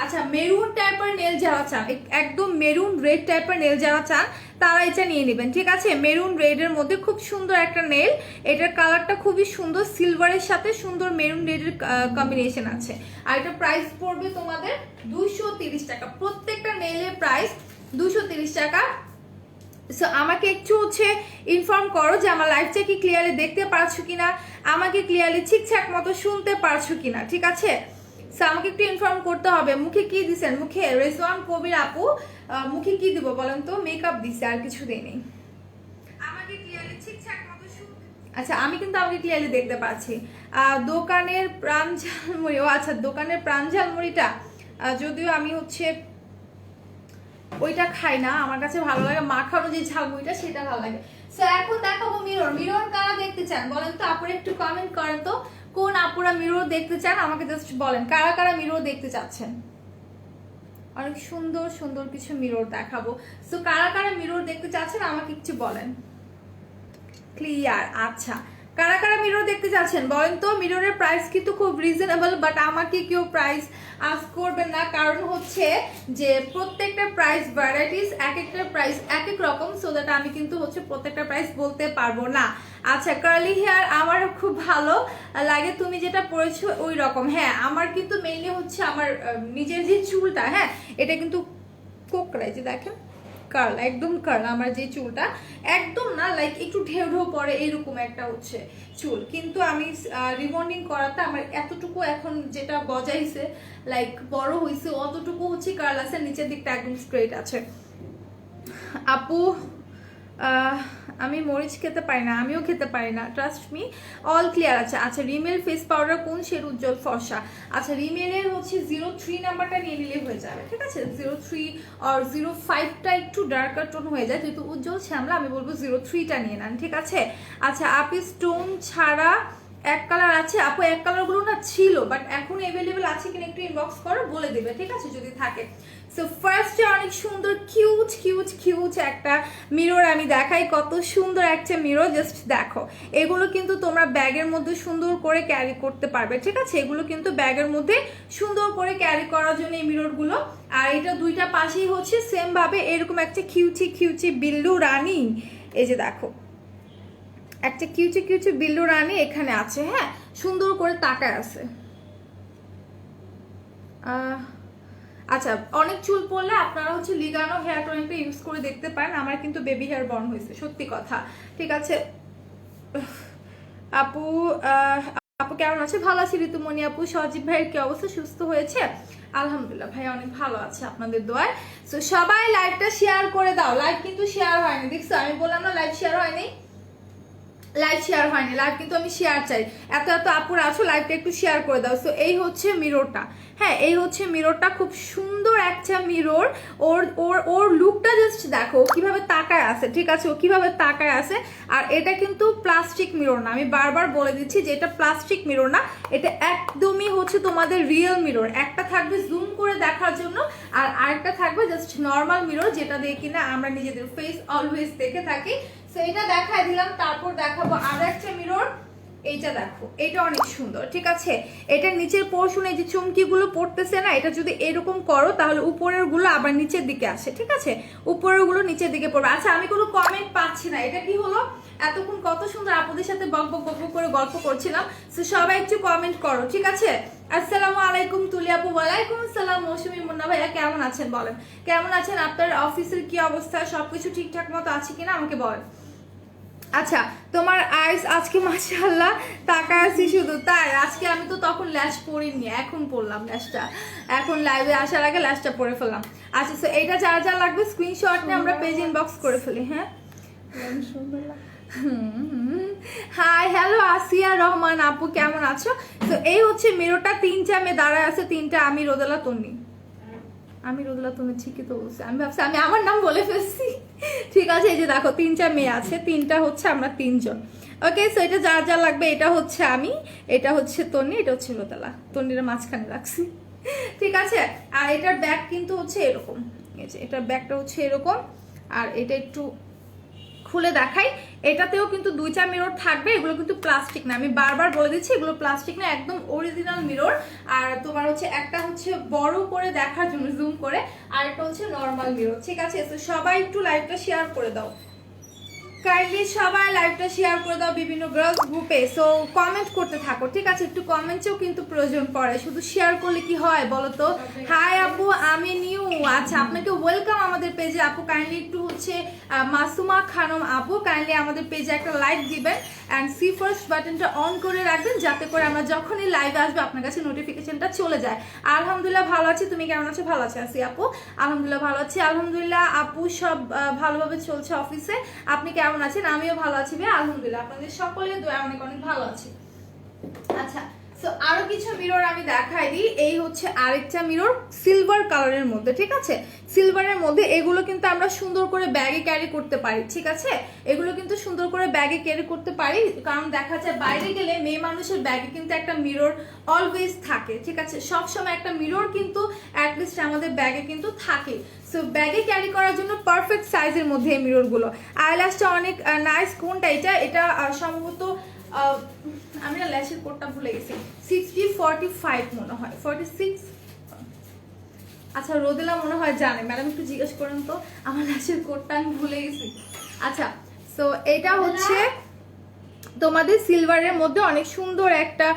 আচ্ছা মেরুন টাইপের নেল যারা চান, একদম মেরুন রেড টাইপের নেল যারা চান তারা এটা নিয়ে নেবেন, ঠিক আছে। মেরুন রেডের মধ্যে খুব সুন্দর একটা নেল, এটার কালারটা খুবই সুন্দর, সিলভারের সাথে সুন্দর মেরুন রেডের কম্বিনেশন আছে। আর এটা প্রাইস পড়বে তোমাদের 230 টাকা, প্রত্যেকটা নেলের প্রাইস 230 টাকা। সো আমাকে একটু হচ্ছে ইনফর্ম করো যে আমার লাইভটা কি ক্লিয়ারলি দেখতে পারছো কিনা, আমাকে ক্লিয়ারলি ঠিকঠাক মতো শুনতে পারছো কিনা, ঠিক আছে। সো আমাকে একটু ইনফর্ম করতে হবে। মুখে কি দিছেন? মুখে রেজওয়ান কবির আপু মুখে কি দিব বলেন তো? মেকআপ দিছে, আর কিছু দেয়নি। আমাকে ক্লিয়ারলি ঠিকঠাক মতো শুনতে, আচ্ছা আমি কিন্তু আমাকে ক্লিয়ারলি দেখতে পাচ্ছি। দোকানের প্রাণ ঝালমুড়ি, ও আচ্ছা দোকানের প্রাণ ঝালমুড়িটা যদিও আমি হচ্ছে ওইটা খাই না, আমার কাছে ভালো লাগে মাখানো যে ঝালমুড়িটা, সেটা ভালো লাগে। সো এখন দেখাবো মিরর। মিরর কারা দেখতে চান বলেন তো? আপুরা একটু কমেন্ট করেন তো, কোন আপুরা মিরর দেখতে চান আমাকে জাস্ট বলেন, কারা কারা মিরর দেখতে চাচ্ছেন। অনেক সুন্দর সুন্দর কিছু মিরর দেখাবো। সো কারা কারা মিরর দেখতে চাচ্ছেন আমাকে একটু বলেন। ক্লিয়ার, আচ্ছা কারা কারা মিরর দেখতে চাচ্ছেন বলেন তো। মিররের প্রাইস কিন্তু খুব রিজনেবল, বাট আমাকে কেউ প্রাইস আস্ক করবেন না, কারণ হচ্ছে যে প্রত্যেকটা প্রাইস ভ্যারাইটিস, এক একটা প্রাইস এক এক রকম, সো দ্যাট আমি কিন্তু হচ্ছে প্রত্যেকটা প্রাইস বলতে পারবো না। আচ্ছা কার্লি হেয়ার আমার খুব ভালো লাগে, তুমি যেটা পরেছো ওই রকম। হ্যাঁ আমার কিন্তু মেইনলি হচ্ছে আমার নিজের যে চুলটা, হ্যাঁ এটা কিন্তু কোকড়াই, যে দেখেন কার্ল, একদম কার্ল। আমার যে চুলটা একদম না লাইক একটু ঢেউ ঢেউ পরে এরকম একটা হচ্ছে চুল, কিন্তু আমি রিবন্ডিং করাতে আমার এতটুকু এখন যেটা গজাইছে লাইক বড় হয়েছে অতটুকু হচ্ছে কার্ল আছে, নিচের দিকটা একদম স্ট্রেট আছে। আপু আমি মরিচ খেতে পারি না, আমিও খেতে পারি না, ট্রাস্ট মি। অল ক্লিয়ার আছে। আচ্ছা রিমেল ফেস পাউডার কোন শেড? উজ্জ্বল ফর্সা। আচ্ছা রিমেলের হচ্ছে 03 নাম্বারটা নিয়ে নিলে হয়ে যাবে, ঠিক আছে। 03 আর 05টা একটু ডার্কার টোন হয়ে যায়, যেহেতু উজ্জ্বল শ্যামলা আমি বলবো 03টা নিয়ে নেন, ঠিক আছে। আচ্ছা আপি স্টোন ছাড়া এক কালার আছে? আপু এক কালার গুলো না ছিল, বাট এখন অ্যাভেলেবেল আছে কিনা একটু ইনবক্স করো, বলে দেবে, ঠিক আছে যদি থাকে। সো ফার্স্টে অনেক সুন্দর কিউট কিউট কিউট একটা মিরর আমি দেখাই, কত সুন্দর একটা মিরর, জাস্ট দেখো। এগুলো কিন্তু তোমরা ব্যাগের মধ্যে সুন্দর করে ক্যারি করতে পারবে, ঠিক আছে। এগুলো কিন্তু ব্যাগের মধ্যে সুন্দর করে ক্যারি করার জন্য এই মিররগুলো। আর এটা দুইটা পাশেই হচ্ছে সেম ভাবে এরকম একটা কিউচি কিউচি বিল্লু রানী, এই যে দেখো একটা কিউচি কিউচি বিল্লু রানী এখানে আছে, হ্যাঁ সুন্দর করে তাকায় আছে। আচ্ছা অনেক চুল পড়লে আপনারা হচ্ছে লিগানো হেয়ার টনিকটা ইউজ করে দেখতে পারেন, আমার কিন্তু বেবি হেয়ার বর্ন হয়েছে, সত্যি কথা, ঠিক আছে। আপু আপু কেমন আছে? ভালো আছি ঋতুমণি আপু। সজীব ভাইয়ের কি অবস্থা? সুস্থ হয়েছে? আলহামদুলিল্লাহ ভাই অনেক ভালো আছে আপনাদের দোয়ায়। সো সবাই লাইভটা শেয়ার করে দাও। লাইভ কিন্তু শেয়ার হয়নি, দেখছো আমি বললাম না লাইভ শেয়ার হয়নি, লাইভ শেয়ার হয়নি, লাইভ কিন্তু আমি শেয়ার চাই। এত এত আপুরা আছো লাইভটা একটু শেয়ার করে দাও। সো এই হচ্ছে মিররটা, হ্যাঁ এই হচ্ছে মিররটা, খুব সুন্দর একটা মিরর। ওর ওর ওর লুকটা জাস্ট দেখো কিভাবে তাকায় আছে, ঠিক আছে ও কিভাবে তাকায় আছে। আর এটা কিন্তু প্লাস্টিক মিরর না, আমি বারবার বলে দিচ্ছি যে এটা প্লাস্টিক মিরর না, এটা একদমই হচ্ছে তোমাদের রিয়েল মিরর। একটা থাকবে জুম করে দেখার জন্য, আর আরেকটা থাকবে জাস্ট নর্মাল মিরর, যেটা দিয়ে কিনা আমরা নিজেদের ফেস অলওয়েজ দেখে থাকি। সো এটা দেখাই দিলাম, তারপর দেখাবো আর একটা মিরর। এইটা দেখো, এটা অনেক সুন্দর, ঠিক আছে। এটা নিচের পোর্শনে যে চুমকিগুলো পড়তেছে না, এটা যদি এরকম করো তাহলে উপরের গুলো আবার নিচের দিকে আসে, ঠিক আছে, উপরের গুলো নিচের দিকে পড়বে। আচ্ছা আমি কোনো কমেন্ট পাচ্ছি না, এটা কি হলো? এতক্ষণ কত সুন্দর আপনাদের সাথে বক বক বক বক করে গল্প করছিলাম, সো সবাই একটু কমেন্ট করো, ঠিক আছে। আসসালামু আলাইকুম তুলি আপু। ওয়ালাইকুম আসসালাম মৌসুমী মুন্না ভাইয়া, কেমন আছেন বলেন, কেমন আছেন? আপনার অফিসের কি অবস্থা, সবকিছু ঠিকঠাক মতো আছে কিনা আমাকে বলেন। আচ্ছা তোমার আইস আজকে মাশাআল্লাহ তাকায় আছি শুধু, তাই আজকে আমি তো তখন ল্যাশ পরিনি, এখন পরলাম ল্যাশটা, এখন লাইভে আসার আগে ল্যাশটা পরে ফেললাম। আচ্ছা সো এইটা যার যা লাগবে স্ক্রিনশট নিয়ে আমরা পেজ ইনবক্স করে ফেলি। হ্যাঁ হাই হ্যালো আসিয়া রহমান আপু কেমন আছো? তো এই হচ্ছে মিররটা, তিনটা মেয়ে দাঁড়ায় আছে, তিনটা আমি রোদেলা তন্নি, আমি রোদেলা তুমি ঠিকই তো বলছি, আমি ভাবছি আমি আমার নাম বলে ফেলছি, ঠিক আছে। এই যে দেখো তিনটা মেয়ে আছে, তিনটা হচ্ছে আমরা তিনজন, ওকে। সো এটা যার যা লাগবে, এটা হচ্ছে আমি, এটা হচ্ছে তন্নি, এটা হচ্ছে রোদেলা, তন্নির মাঝখানে রাখছি, ঠিক আছে। আর এটার ব্যাগ কিন্তু হচ্ছে এরকম, এই যে এটার ব্যাগটা হচ্ছে এরকম, আর এটা একটু খুলে দেখাই, এটাতেও কিন্তু দুইটা মিরর থাকবে, এগুলো কিন্তু প্লাস্টিক না, আমি বারবার বলে দিচ্ছি এগুলো প্লাস্টিক না, একদম অরিজিনাল মিরর। আর তোমার হচ্ছে একটা হচ্ছে বড় করে দেখার জন্য জুম করে, আর একটা হচ্ছে নর্মাল মিরর, ঠিক আছে? তো সবাই একটু লাইভটা শেয়ার করে দাও, কাইন্ডলি সবাই লাইভটা শেয়ার করে দাও বিভিন্ন গার্লস গ্রুপে। সো কমেন্ট করতে থাকো, ঠিক আছে? একটু কমেন্টসেও কিন্তু প্রয়োজন পড়ে, শুধু শেয়ার করলে কি হয় বলো তো? হাই আপু, আমি নিউ, আচ্ছা আপনাকে ওয়েলকাম আমাদের পেজে আপু। কাইন্ডলি একটু হচ্ছে মাসুমা খানম আপু, কাইন্ডলি আমাদের পেজে একটা লাইক দিবেন অ্যান্ড সি ফার্স্ট বাটনটা অন করে রাখবেন, যাতে করে আমরা যখনই লাইভ আসবে আপনার কাছে নোটিফিকেশনটা চলে যায়। আলহামদুলিল্লাহ ভালো আছি, তুমি কেমন আছো? ভালো আছি আসি আপু, আলহামদুলিল্লাহ ভালো আছি। আলহামদুলিল্লাহ আপু, সব ভালোভাবে চলছে অফিসে, আপনি কেমন আছেন? আমিও ভালো আছি ভাই, আলহামদুলিল্লাহ, আপনাদের সকলের দোয়া অনেক অনেক ভালো আছি। আচ্ছা, সো আরো কিছু মিরর আমি দেখাই দিই। এই হচ্ছে আরেকটা মিরর সিলভার কালারের মধ্যে, ঠিক আছে? সিলভারের মধ্যে এগুলো কিন্তু আমরা সুন্দর করে ব্যাগে ক্যারি করতে পারি, ঠিক আছে? এগুলো কিন্তু সুন্দর করে ব্যাগে ক্যারি করতে পারি, কারণ দেখা যায় বাইরে গেলে মেয়ে মানুষের ব্যাগে কিন্তু একটা মিরর অলওয়েজ থাকে, ঠিক আছে? সব সময় একটা মিরর কিন্তু অ্যাটলিস্ট আমাদের ব্যাগে কিন্তু থাকে। সো ব্যাগে ক্যারি করার জন্য পারফেক্ট সাইজের মধ্যে এই মিররগুলো। আইল্যাশটা অনেক নাইস। কোনটা এটা? এটা সম্ভবত আমি না ল্যাশের কোডটা ভুলে গেছি, 60-45 মনে হয়, 46। আচ্ছা রোদেলা মনে হয় জানে, ম্যাডাম একটু জিজ্ঞেস করেন তো, আমার ল্যাশের কোডটা আমি ভুলে গেছি। আচ্ছা, সো এটা হচ্ছে তোমাদের সিলভারের মধ্যে অনেক সুন্দর একটা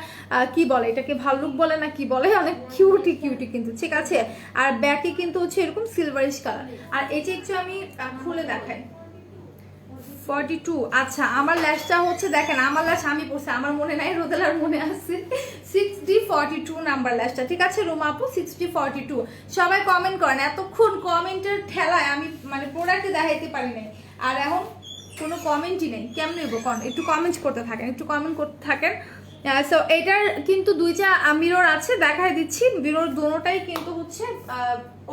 কি বলে এটাকে, ভাল্লুক বলে না কি বলে, অনেক কিউটি কিউটি কিন্তু, ঠিক আছে? আর ব্যাকে কিন্তু হচ্ছে এরকম সিলভারিশ কালার। আর এই যে একটু আমি খুলে দেখাই, 42। আচ্ছা, আমার ল্যাশটা হচ্ছে দেখেন, আমার ল্যাশ আমি পড়ছি, আমার মনে নাই, রোদেলার মনে আছে, 60-42 নাম্বার ল্যাশটা, ঠিক আছে রুমা আপু? 60-42। সবাই কমেন্ট করেন, এতক্ষণ কমেন্টের ঠেলায় আমি মানে প্রোডাক্টে দেখাইতে পারি নাই, আর এখন কোনো কমেন্টই নেই, কেমন নেবো? একটু কমেন্ট করতে থাকেন, একটু কমেন্ট করতে থাকেন। সো এটার কিন্তু দুইটা মিরর আছে, দেখাই দিচ্ছি। মিরর দুটোটাই কিন্তু হচ্ছে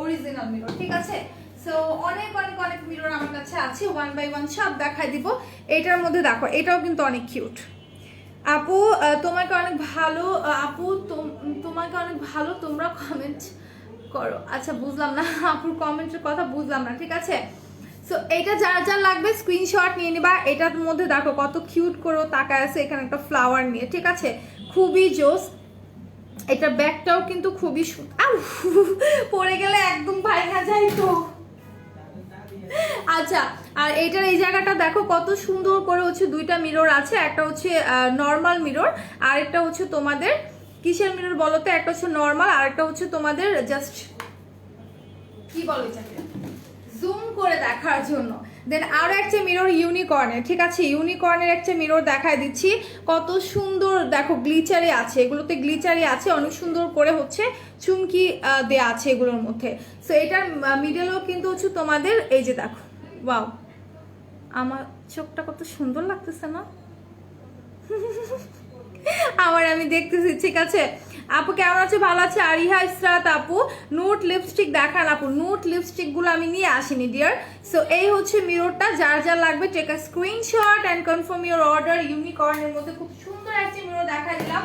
অরিজিনাল মিরর, ঠিক আছে? সো অনেক অনেক অনেক মিরর আমার কাছে আছে, 1 by 1 সব দেখাই দিব। এটার মধ্যে দেখো, এটাও কিন্তু অনেক কিউট আপু, তোমাকে অনেক ভালো আপু, তোমাকে অনেক ভালো, তোমরা কমেন্ট করো। আচ্ছা বুঝলাম না আপুর কমেন্টের কথা, বুঝলাম না, ঠিক আছে? সো এটা যার যার লাগবে স্ক্রিনশট নিয়ে নিবা। এটার মধ্যে দেখো কত কিউট করে তাকায় আছে, এখানে একটা ফ্লাওয়ার নিয়ে, ঠিক আছে? খুবই জোস। এটা ব্যাগটাও কিন্তু খুবই পরে গেলে একদম ভাঙা যায় তো। আচ্ছা, আর এটার এই জায়গাটা দেখো কত সুন্দর করে হচ্ছে দুইটা মিরর আছে, একটা হচ্ছে নর্মাল মিরর, আর একটা হচ্ছে তোমাদের কিসের মিরর বলো তো? একটা হচ্ছে নর্মাল, আর একটা হচ্ছে তোমাদের জাস্ট কি বলো এটাকে, জুম করে দেখার জন্য। দেন আরো একটা মিরর ইউনিকর্নের, ঠিক আছে? ইউনিকর্নের একটা মিরর দেখায় দিচ্ছি, কত সুন্দর দেখো, গ্লিচারে আছে, এগুলোতে গ্লিচারে আছে, অনেক সুন্দর করে হচ্ছে চুমকি দেয়া আছে এগুলোর মধ্যে। সো এটার মিডলেও কিন্তু হচ্ছে তোমাদের এই যে দেখো, ওয়াও, আমার চোখটা কত সুন্দর লাগতেছে না আমার, আমি দেখতেছি, ঠিক আছে? আপু কেমন আছে? ভালো আছে। আরিহা ইসরাত আপু, নুট লিপস্টিক দেখান আপু। নুট লিপস্টিক গুলো আমি নিয়ে আসিনি ডিয়ার। সো এই হচ্ছে মিররটা, যার যার লাগবে take a screenshot and confirm your order. ইউনিকর্নের মধ্যে খুব সুন্দর একটা মিরর দেখা দিলাম,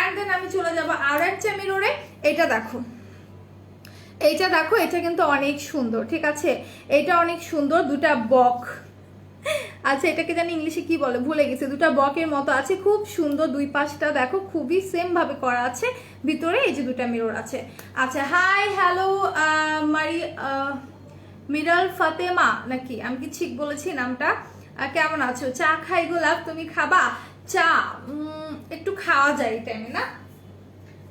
এন্ড দেন আমি চলে যাব আর একটা মিররে। এটা দেখো, এইটা দেখো, এটা কিন্তু অনেক সুন্দর, ঠিক আছে? এটা অনেক সুন্দর, দুটা বক, আচ্ছা এটাকে জানি ইংলিশে কি বলে ভুলে গেছি, দুটা বকের মতো আছে, খুব সুন্দর। দুই পাশটা দেখো খুবই সেম ভাবে করা আছে, ভিতরে এই যে দুটা মিরর আছে। আচ্ছা, হাই হ্যালো মারি মিরাল ফাতেমা নাকি, আমি কি ঠিক বলেছি নামটা? কেমন আছো? চা খাই গোলাপ, তুমি খাবা চা? একটু খাওয়া যায় এই টাইমে না,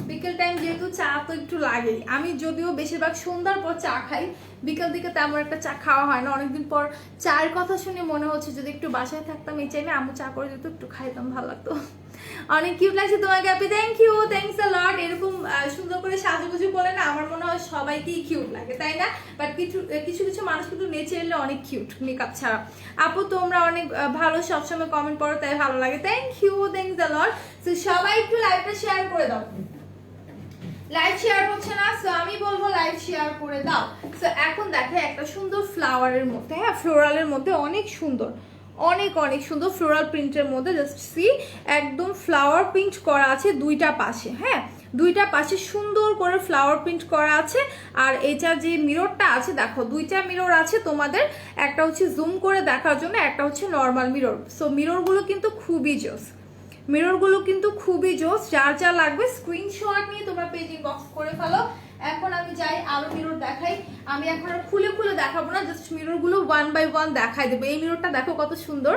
বিকেল টাইম যেহেতু চা তো একটু লাগেই। আমি যদিও বেশিরভাগ সন্ধ্যার পর চা খাই, বিকেল দিকে তেমন একটা চা খাওয়া হয় না। অনেকদিন পর চায়ের কথা শুনে মনে হচ্ছে যদি একটু বাসায় থাকতাম এই টাইমে আম্মু চা করে দিত, একটু খাইতাম, ভালো লাগতো। অনেক কিউট লাগছে তোমাকে আপনি, থ্যাংক ইউ, থ্যাংকস আ লট। এরকম সুন্দর করে সাজুগুজু বলে না, আমার মনে হয় সবাইকেই কিউট লাগে, তাই না? বাট কিছু কিছু কিছু মানুষ কিন্তু নেচারালি অনেক কিউট মেকআপ ছাড়া। আপু তোমরা অনেক ভালো, সবসময় কমেন্ট করো, তাই ভালো লাগে, থ্যাংক ইউ, থ্যাংকস আ লট। তো সবাই একটু লাইভটা শেয়ার করে দাও, লাইভ শেয়ার হচ্ছে না, সো আমি বলবো লাইভ শেয়ার করে দাও। সো এখন দেখো একটা সুন্দর ফ্লাওয়ারের মধ্যে, হ্যাঁ ফ্লোরালের মধ্যে, অনেক সুন্দর, অনেক অনেক সুন্দর ফ্লোরাল প্রিন্টের মধ্যে, জাস্ট সি একদম ফ্লাওয়ার প্রিন্ট করা আছে দুইটা পাশে, হ্যাঁ দুইটা পাশে সুন্দর করে ফ্লাওয়ার প্রিন্ট করা আছে। আর এটা যে মিররটা আছে দেখো, দুইটা মিরর আছে তোমাদের, একটা হচ্ছে জুম করে দেখার জন্য, একটা হচ্ছে নর্মাল মিরর। সো মিররগুলো কিন্তু খুবই জোস, মিররগুলো কিন্তু খুবই জোস। যার যা লাগবে স্ক্রিনশট নিয়ে তোমরা পেজ ইনবক্স করে ফেলো। এখন আমি যাই আরো মিরর দেখাই। আমি এখন আর খুলে খুলে দেখাবো না, জাস্ট মিররগুলো ওয়ান বাই ওয়ান দেখাই দেবো। এই মিররটা দেখো কত সুন্দর,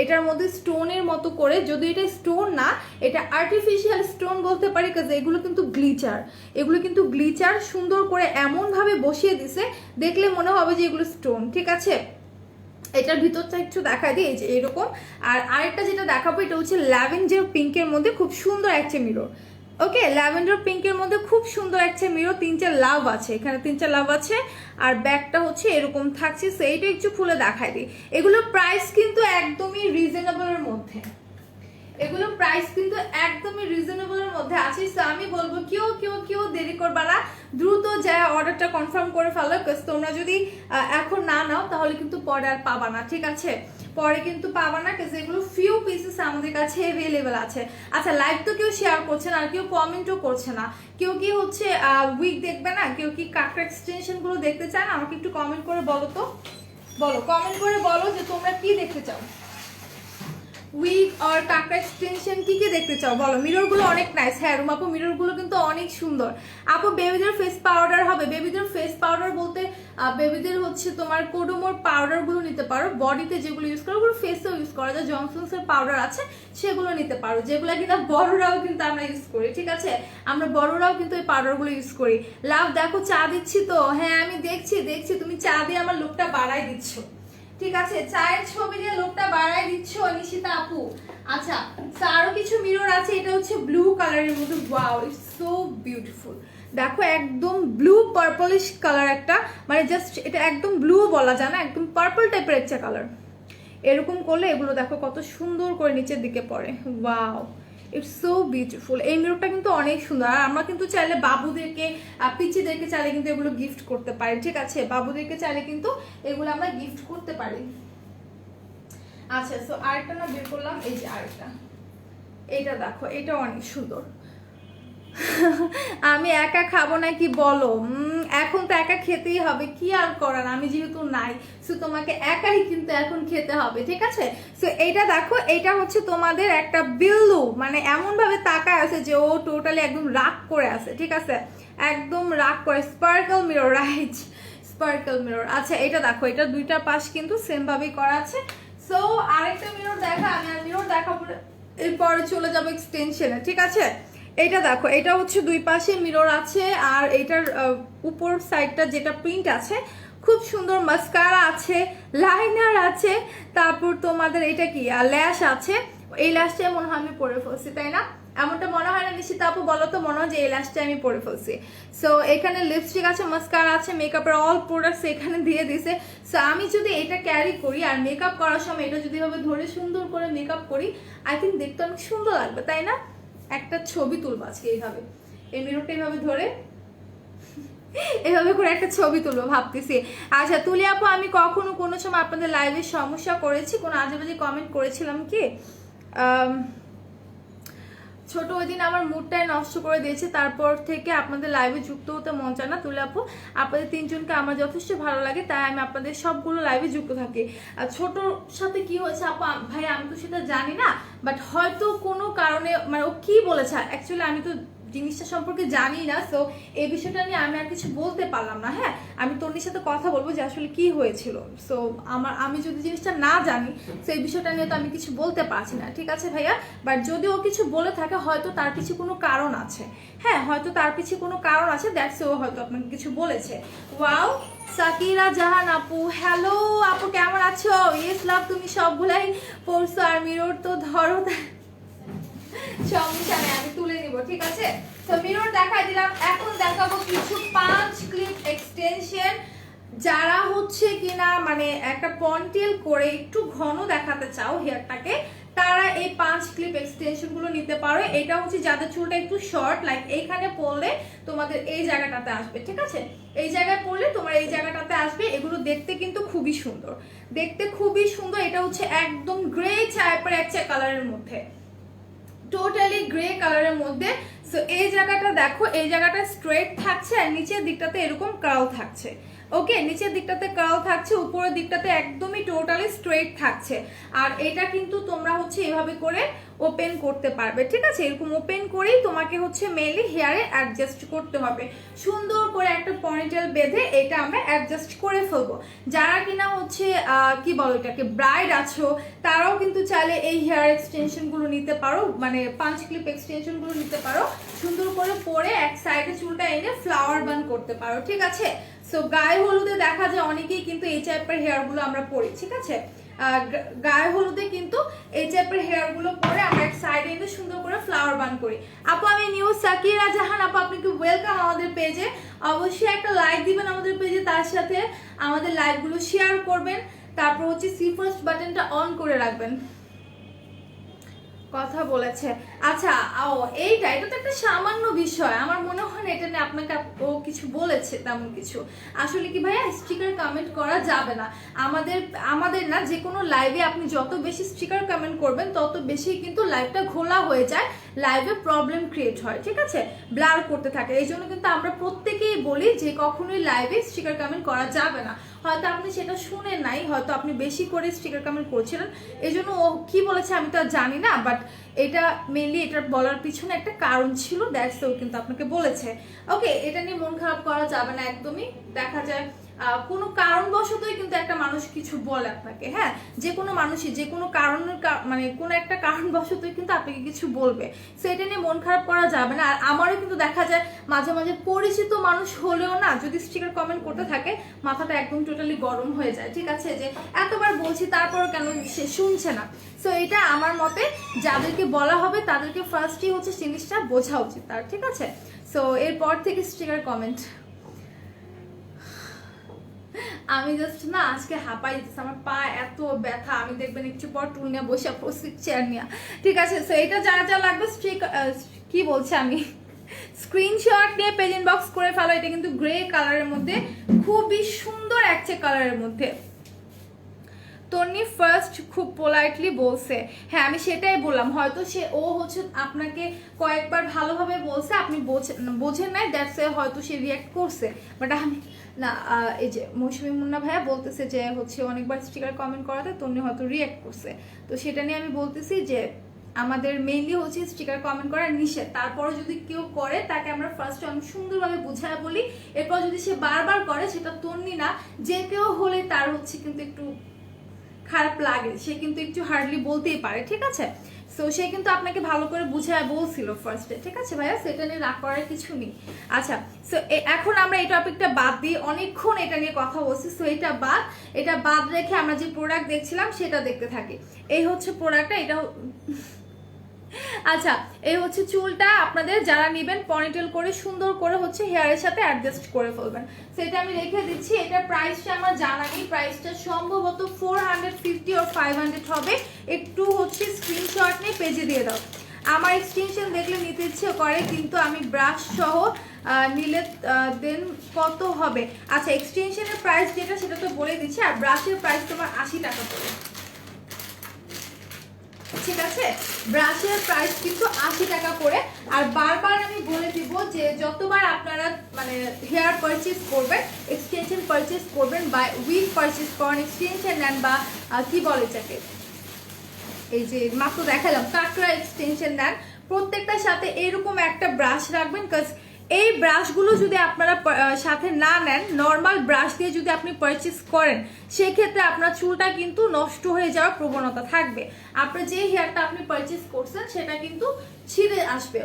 এটার মধ্যে স্টোনের মতো করে, যদি এটা স্টোন না এটা আর্টিফিশিয়াল স্টোন বলতে পারি, কাজ এগুলো কিন্তু গ্লিচার, এগুলো কিন্তু গ্লিচার সুন্দর করে এমন ভাবে বসিয়ে দিছে দেখলে মনে হবে যে এগুলো স্টোন। ঠিক আছে, এটার ভিতরটা একটু দেখা দিই, এই যে এরকম। আর আরেকটা যেটা দেখাবো এটা হচ্ছে ল্যাভেন্ডার পিঙ্কের মধ্যে খুব সুন্দর একটা মিরর। ওকে, ল্যাভেন্ডার পিঙ্কের মধ্যে খুব সুন্দর একটা মিরর, 3টা লাভ আছে, এখানে 3টা লাভ আছে। আর ব্যাগটা হচ্ছে এরকম থাকছে। সো এইটা একটু খুলে দেখাই দিই। এগুলোর প্রাইস কিন্তু একদমই রিজনেবলের মধ্যে, এগুলো প্রাইস কিন্তু একদমই রিজনেবলের মধ্যে আছে। সো আমি বলবো কেউ দেরি করবা না, দ্রুত যায় অর্ডারটা কনফার্ম করে ফেলো। তোমরা যদি এখন না নাও তাহলে কিন্তু পরে আর পাবা না। ঠিক আছে, পরে কিন্তু পাবা না, কারণ এগুলো ফিউ পিসেস আমাদের কাছে অ্যাভেলেবেল আছে। আচ্ছা, লাইভ তো কেউ শেয়ার করছে না, আর কেউ কমেন্টও করছে না। কেউ কি হচ্ছে উইক দেখবে না, কেউ কি কাঁকড়া এক্সটেনশন গুলো দেখতে চান? আমাকে একটু কমেন্ট করে বলো তো, বলো কমেন্ট করে বলো যে তোমরা কি দেখতে চাও, উইগ আর কাঁকড়া এক্সটেনশন কি দেখতে চাও বলো। মিররগুলো অনেক নাইস। হ্যাঁ রুম আপু, মিররগুলো কিন্তু অনেক সুন্দর। আপু বেবিদের ফেস পাউডার হবে? বেবিদের ফেস পাউডার বলতে বেবিদের হচ্ছে তোমার কোডোমোর পাউডারগুলো নিতে পারো, বডিতে যেগুলো ইউজ করো ওগুলো ফেসেও ইউজ করা যায়। জনসনসের পাউডার আছে সেগুলো নিতে পারো, যেগুলো কিনা বড়রাও কিন্তু আমরা ইউজ করি। ঠিক আছে, আমরা বড়রাও কিন্তু এই পাউডারগুলো ইউজ করি। লাভ দেখো চা দিচ্ছি তো, হ্যাঁ আমি দেখছি তুমি চা দিয়ে আমার লুকটা বাড়াই দিচ্ছ। ঠিক আছে, চায়ের ছবি দিয়ে লোকটা বাড়াই দিচ্ছ নিশিতা আপু। আচ্ছা, আরো কিছু মিরর আছে, এটা হচ্ছে ব্লু কালারের মধ্যে। Wow, it's so beautiful. দেখো একদম ব্লু পার্পলিশ কালার একটা, মানে জাস্ট এটা একদম ব্লু বলা যায় না, একদম পার্পল টাইপের একটা কালার। এরকম করলে এগুলো দেখো কত সুন্দর করে নিচের দিকে পড়ে। Wow, it's so beautiful. এই মিররটা কিন্তু অনেক সুন্দর। আর আমরা কিন্তু চাইলে বাবুদেরকে পিচিদেরকে চাইলে কিন্তু এগুলো গিফট করতে পারি। ঠিক আছে, বাবুদেরকে চাইলে কিন্তু এগুলো আমরা গিফট করতে পারি। আচ্ছা, সো আরেকটা না বের করলাম, এই যে আরেকটা, এইটা দেখো, এটা অনেক সুন্দর। আমি একা খাবো নাকি বলো? এখন তো একা খেতেই হবে, কি আর করার, আমি যেহেতু নাই, সো তোমাকে একাই কিন্তু এখন খেতে হবে। ঠিক আছে, সো এইটা দেখো, এইটা হচ্ছে তোমাদের একটা বিল্লু, মানে এমন ভাবে তাকায় আছে যে ও টোটালি একদম রাগ করে আছে। ঠিক আছে, একদম রাগ করে। Sparkle mirror, right, sparkle mirror. আচ্ছা, এটা দেখো, এটা দুইটা পাশ কিন্তু সেম ভাবেই করা আছে। সো আরেকটা মিরর দেখা, আমি আর মিরর দেখাবো, এরপরে চলে যাবো এক্সটেনশনে। ঠিক আছে, এটা দেখো, এটা হচ্ছে দুই পাশে মিরর আছে। আর এটার উপর সাইডটা যেটা প্রিন্ট আছে খুব সুন্দর, মাস্কারা আছে, লাইনার আছে, তারপর তোমাদের এটা কি ল্যাশ আছে। এই ল্যাশটা মনে হয় আমি পরে ফেলছি, তাই না? এমনটা মনে হয় না নিশ্চিত আপু? বলো তো, মনে হয় যে এই ল্যাশটা আমি পরে ফেলছি। সো এখানে লিপস্টিক আছে, মাস্কারা আছে, মেকআপের অল প্রোডাক্টস এখানে দিয়ে দিছে। সো আমি যদি এটা ক্যারি করি আর মেকআপ করার সময় এটা যদি ভাবে ধরে সুন্দর করে মেকআপ করি, আই থিঙ্ক দেখতে অনেক সুন্দর লাগবে, তাই না? একটা ছবি তুলবো আজকে এইভাবে, এই মিররটা এইভাবে ধরে এভাবে করে একটা ছবি তুলবো ভাবতেছি। আচ্ছা তুলি আপু, আমি কখনো কোনো সময় আপনাদের লাইভে সমস্যা করেছি, কোনো আজেবাজে কমেন্ট করেছিলাম কি? ছোট ওই দিন আমার মুডটাই নষ্ট করে দিয়েছে, তারপর থেকে আপনাদের লাইভে যুক্ত হতে মন চায় না। তুলি আপু, আপনাদের তিনজনকে আমার যথেষ্ট ভালো লাগে, তাই আমি আপনাদের সবগুলো লাইভে যুক্ত থাকি। ছোটর সাথে কি হয়েছে আপু, ভাই আমি তো সেটা জানি না, বাট হয়তো কোনো কারণে, মানে ও কি বলেছে অ্যাকচুয়ালি আমি তো জিনিসটা সম্পর্কে জানি না। সো এই বিষয়টা নিয়ে আমি আর কিছু বলতে পারলাম না। হ্যাঁ, আমি তন্নির সাথে কথা বলবো যে আসলে কি হয়েছিল। সো আমি যদি জিনিসটা না জানি, সো এই বিষয়টা নিয়ে তো আমি কিছু বলতে পারছি না। ঠিক আছে ভাইয়া, বাট যদি ও কিছু বলে থাকে হয়তো তার পিছনে কোনো কারণ আছে। হ্যাঁ, হয়তো তার পিছনে কোনো কারণ আছে, দ্যাটস ও হয়তো আপনাকে কিছু বলেছে। ওয়াও, সাকিরা জাহান আপু, হ্যালো আপু, কেমন আছো? ইয়েস লাভ, তুমি সবগুলাই পড়ছো। আর মিরর তো ধরো, সমস্যা নেই, আমি তুলে নিব। ঠিক আছে, তো মিরর দেখাই দিলাম। এখন দেখাবো কিছু 5 ক্লিপ এক্সটেনশন। যারা হচ্ছে কিনা মানে একটা পন্টেল করে একটু ঘন দেখাতে চাও হেয়ারটাকে, তারা এই 5 ক্লিপ এক্সটেনশন গুলো নিতে পারো। এটা হচ্ছে যাদের চুলটা একটু শর্ট, লাইক এইখানে পড়লে তোমাদের এই জায়গাটাতে আসবে। ঠিক আছে, এই জায়গায় পড়লে তোমার এই জায়গাটাতে আসবে। এগুলো দেখতে কিন্তু খুবই সুন্দর, দেখতে খুবই সুন্দর। এটা হচ্ছে একদম গ্রে টাইপের একটা কালারের মধ্যে, টোটালি গ্রে কালারের মধ্যে। সো এই জায়গাটা দেখো, এই জায়গাটা স্ট্রেট থাকছে আর নিচের দিকটাতে এরকম কার্ল থাকছে। ওকে, নিচের দিকটাতে কার্ল থাকছে, উপরের দিকটাতে একদমই টোটালি স্ট্রেট থাকছে। আর এটা কিন্তু তোমরা হচ্ছে এভাবে করে ওপেন করতে পারবে, ঠিক আছে? এরকম ওপেন করেই তোমাকে হচ্ছে মেইনলি হেয়ারে অ্যাডজাস্ট করতে হবে। সুন্দর করে একটা পনিটেল বেঁধে এটা আমরা অ্যাডজাস্ট করে ফেলবো। যারা কিনা হচ্ছে কি বলো এটাকে ব্রাইড আছো, তারাও কিন্তু চাইলে এই হেয়ার এক্সটেনশনগুলো নিতে পারো, মানে পাঞ্চ ক্লিপ এক্সটেনশনগুলো নিতে পারো। সুন্দর করে পরে এক সাইডে চুলটা এনে ফ্লাওয়ার বান করতে পারো, ঠিক আছে? সো গায়ে হলুদে দেখা যায় অনেকেই কিন্তু এই টাইপের হেয়ারগুলো আমরা পরি, ঠিক আছে? গায়ে হলুদে কিন্তু এই টাইপের হেয়ারগুলো পরে আমরা এক সাইডে এনে সুন্দর করে ফ্লাওয়ার বান করি। আপু আমি নিউ সাকিরা জাহান, আপু আপনাকে ওয়েলকাম আমাদের পেজে। অবশ্যই একটা লাইক দিবেন আমাদের পেজে, তার সাথে আমাদের লাইভগুলো শেয়ার করবেন, তারপর হচ্ছে সি ফার্স্ট বাটনটা অন করে রাখবেন। কথা বলেছে, আচ্ছা ও এইটা, এটা তো একটা সামান্য বিষয়, আমার মনে হয় না এটা নিয়ে আপনাকে ও কিছু বলেছে তেমন কিছু। আসলে কি ভাইয়া, স্টিকার কমেন্ট করা যাবে না আমাদের না, যে কোনো লাইভে আপনি যত বেশি স্টিকার কমেন্ট করবেন তত বেশি কিন্তু লাইভটা ঘোলা হয়ে যায়, লাইভে প্রবলেম ক্রিয়েট হয়, ঠিক আছে? ব্লার করতে থাকে। এই জন্য কিন্তু আমরা প্রত্যেকেই বলি যে কখনোই লাইভে স্টিকার কমেন্ট করা যাবে না। হয়তো আপনি সেটা শুনেন নাই, হয়তো আপনি বেশি করে স্টিকার কমেন্ট করছিলেন, এই জন্য ও কি বলেছে আমি তো আর জানি না, বাট এটা মেনলি এটা বলার পিছনে একটা কারণ ছিল, দ্যাটস ও কিন্তু আপনাকে বলেছে। ওকে, এটা নিয়ে মন খারাপ করা যাবে না একদমই। দেখা যায় কোনো কারণবশতই কিন্তু একটা মানুষ কিছু বলে আপনাকে, হ্যাঁ, যে কোনো মানুষই যে কোনো কারণের মানে কোনো একটা কারণবশতই কিন্তু আপনাকে কিছু বলবে। সো এটা নিয়ে মন খারাপ করা যাবে না। আর আমারও কিন্তু দেখা যায় মাঝে মাঝে পরিচিত মানুষ হলেও না, যদি স্টিকার কমেন্ট করতে থাকে মাথাটা একদম টোটালি গরম হয়ে যায়, ঠিক আছে? যে এতবার বলছি তারপর কেন সে শুনছে না। সো এটা আমার মতে যাদেরকে বলা হবে তাদেরকে ফার্স্টই হচ্ছে জিনিসটা বোঝা উচিত তার, ঠিক আছে? সো এরপর থেকে স্টিকার কমেন্ট আমি জাস্ট না আজকে হাঁপাই দিতেছি, আমার পা এত ব্যথা, আমি দেখবেন একটু পর টুল নিয়ে বসে পড়ছি চেয়ার নিয়ে, ঠিক আছে? সো এটা যারা যা লাগবে কি বলছে আমি স্ক্রিনশট নিয়ে পেজ ইনবক্স করে ফেলো। এটা কিন্তু গ্রে কালারের মধ্যে, খুবই সুন্দর একটা কালারের মধ্যে। তন্নি ফার্স্ট খুব পোলাইটলি বলছে, হ্যাঁ আমি সেটাই বললাম, হয়তো ও হচ্ছে আপনাকে কয়েকবার ভালোভাবে বলছে, আপনি বোঝেন নাই, দ্যাটস হয়তো সে রিয়াক্ট করছে। বাট আমি না, এই যে মৌসুমী মুন্না ভাইয়া বলতেছে যে হচ্ছে অনেকবার স্টিকার কমেন্ট করাতে তন্নি হয়তো রিয়াক্ট করছে, তো সেটা নিয়ে আমি বলতেছি যে আমাদের মেইনলি হচ্ছে স্টিকার কমেন্ট করা নিষেধ। তারপরে যদি কেউ করে তাকে আমরা ফার্স্টে অনেক সুন্দরভাবে বুঝায় বলি, এরপর যদি সে বারবার করে সেটা তন্নি না, যে কেউ হলে তার হচ্ছে কিন্তু একটু খারাপ লাগে, সে কিন্তু একটু হার্ডলি বলতেই পারে, ঠিক আছে? সো সে কিন্তু আপনাকে ভালো করে বুঝায় বলছিল ফার্স্টে, ঠিক আছে ভাইয়া? সেটা নিয়ে রাগ করার কিছু নেই। আচ্ছা, সো এখন আমরা এই টপিকটা বাদ দিই, অনেকক্ষণ এটা নিয়ে কথা বলছি। সো এটা বাদ রেখে আমরা যে প্রোডাক্ট দেখছিলাম সেটা দেখতে থাকি। এই হচ্ছে প্রোডাক্টটা, এটা আচ্ছা এই হচ্ছে চুলটা, আপনাদের যারা নেবেন পনিটেল করে সুন্দর করে হচ্ছে হেয়ারের সাথে অ্যাডজাস্ট করে ফেলবেন। সেটা আমি রেখে দিচ্ছি। এটা প্রাইসটা আমার জানা নেই, প্রাইসটা সম্ভবত 450 or 500 হবে। একটু হচ্ছে স্ক্রিনশট নিয়ে পেজে দিয়ে দাও। আমার এক্সটেনশন দেখলে নিতে ইচ্ছে করে, কিন্তু আমি ব্রাশ সহ নিলে দেন কত হবে? আচ্ছা, এক্সটেনশনের প্রাইস যেটা সেটা তো বলে দিচ্ছি, আর ব্রাশের প্রাইস তোমার 80 টাকা পড়ে, ঠিক আছে? ব্রাশের প্রাইস কিন্তু 80 টাকা করে। আর বারবার আমি বলে দিব যে যতবার আপনারা মানে হেয়ার পারচেজ করবেন, এক্সটেনশন পারচেজ করবেন বা উইক পারচেজ করেন, এক্সটেনশন নেন বা কি বলে এটাকে, এই যে মাত্র দেখালাম কাঁকড়া এক্সটেনশন নেন, প্রত্যেকটার সাথে এরকম একটা ব্রাশ রাখবেন। কাজ এই ব্রাশগুলো যদি আপনারা সাথে না নেন, নর্মাল ব্রাশ দিয়ে যদি আপনি পারচেস করেন, সেক্ষেত্রে আপনার চুলটা কিন্তু নষ্ট হয়ে যাওয়ার প্রবণতা থাকবে। আপনার যে হেয়ারটা আপনি পারচেস করছেন সেটা কিন্তু ছিঁড়ে আসবে,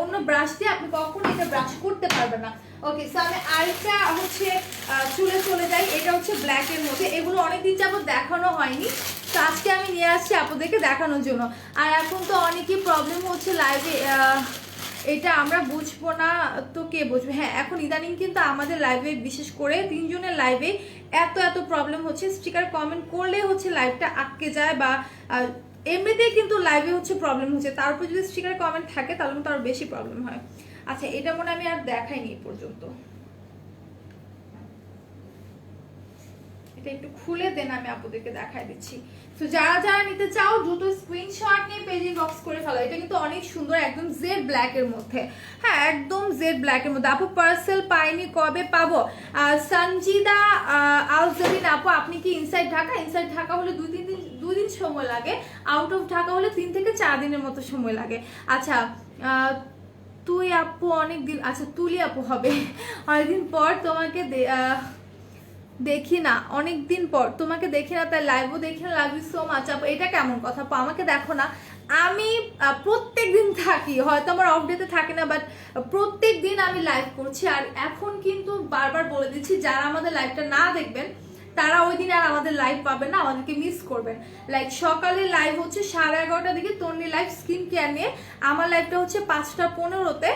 অন্য ব্রাশ দিয়ে আপনি কখনো এটা ব্রাশ করতে পারবেন না। ওকে, সো আমি আরেকটা হচ্ছে চুলে চলে যাই। এটা হচ্ছে ব্ল্যাকের মধ্যে, এগুলো অনেকদিন যাবত দেখানো হয়নি, তো আজকে আমি নিয়ে আসছি আপনাদেরকে দেখানোর জন্য। আর এখন তো অনেকই প্রবলেম হচ্ছে লাইভে, এটা আমরা বুঝবো না তো কে বুঝবে? হ্যাঁ, এখন ইদানিং কিন্তু আমাদের লাইভে বিশেষ করে 3 জনের লাইভে এত প্রবলেম হচ্ছে, স্টিকার কমেন্ট করলে হচ্ছে লাইভটা আটকে যায়, বা এমনিতেই কিন্তু লাইভে হচ্ছে প্রবলেম হচ্ছে, তার উপর যদি স্টিকার কমেন্ট থাকে তাহলে তো আরো বেশি প্রবলেম হয়। আচ্ছা, এটা মনে আমি আর দেখাইনি এই পর্যন্ত, এটা একটু খুলে দেন, আমি আপুদেরকে দেখাই দিচ্ছি। তো যারা যারা নিতে চাও দ্রুত স্ক্রিনশট নিয়ে পেজ ইনবক্স করে ফেলো। এটা কিন্তু অনেক সুন্দর, একদম জেড ব্ল্যাক এর মধ্যে। হ্যাঁ, একদম জেড ব্ল্যাক এর মধ্যে। আপু পার্সেল পাইনি, কবে পাবো? সঞ্জিদা আলজারিন আপু, আপনি কি ইনসাইড ঢাকা? ইনসাইড ঢাকা হলে 2 দিন সময় লাগে, আউট অফ ঢাকা হলে 3 থেকে 4 দিনের মতো সময় লাগে। আচ্ছা, তুই আপু অনেকদিন, আচ্ছা তুলি আপু হবে, অনেকদিন পর তোমাকে দেখি না, অনেকদিন পর তোমাকে দেখি না, তাই লাইভও দেখি না, লাভ ইউ সো মাচ আপু। এটা কেমন কথা আপু? আমাকে দেখো না, আমি প্রত্যেক দিন থাকি, হয়তো আমার অফ ডেতে থাকে না, বাট প্রত্যেক দিন আমি লাইভ করছি। আর এখন কিন্তু বারবার বলে দিচ্ছি, যারা আমাদের লাইভটা না দেখবেন তারা ওই দিন আর আমাদের লাইভ পাবেন না, আমাদেরকে মিস করবেন। লাইক সকালে লাইভ হচ্ছে 11:30টার দিকে তন্নি লাইভ স্কিন কেয়ার নিয়ে, আমার লাইভটা হচ্ছে 5:15-তে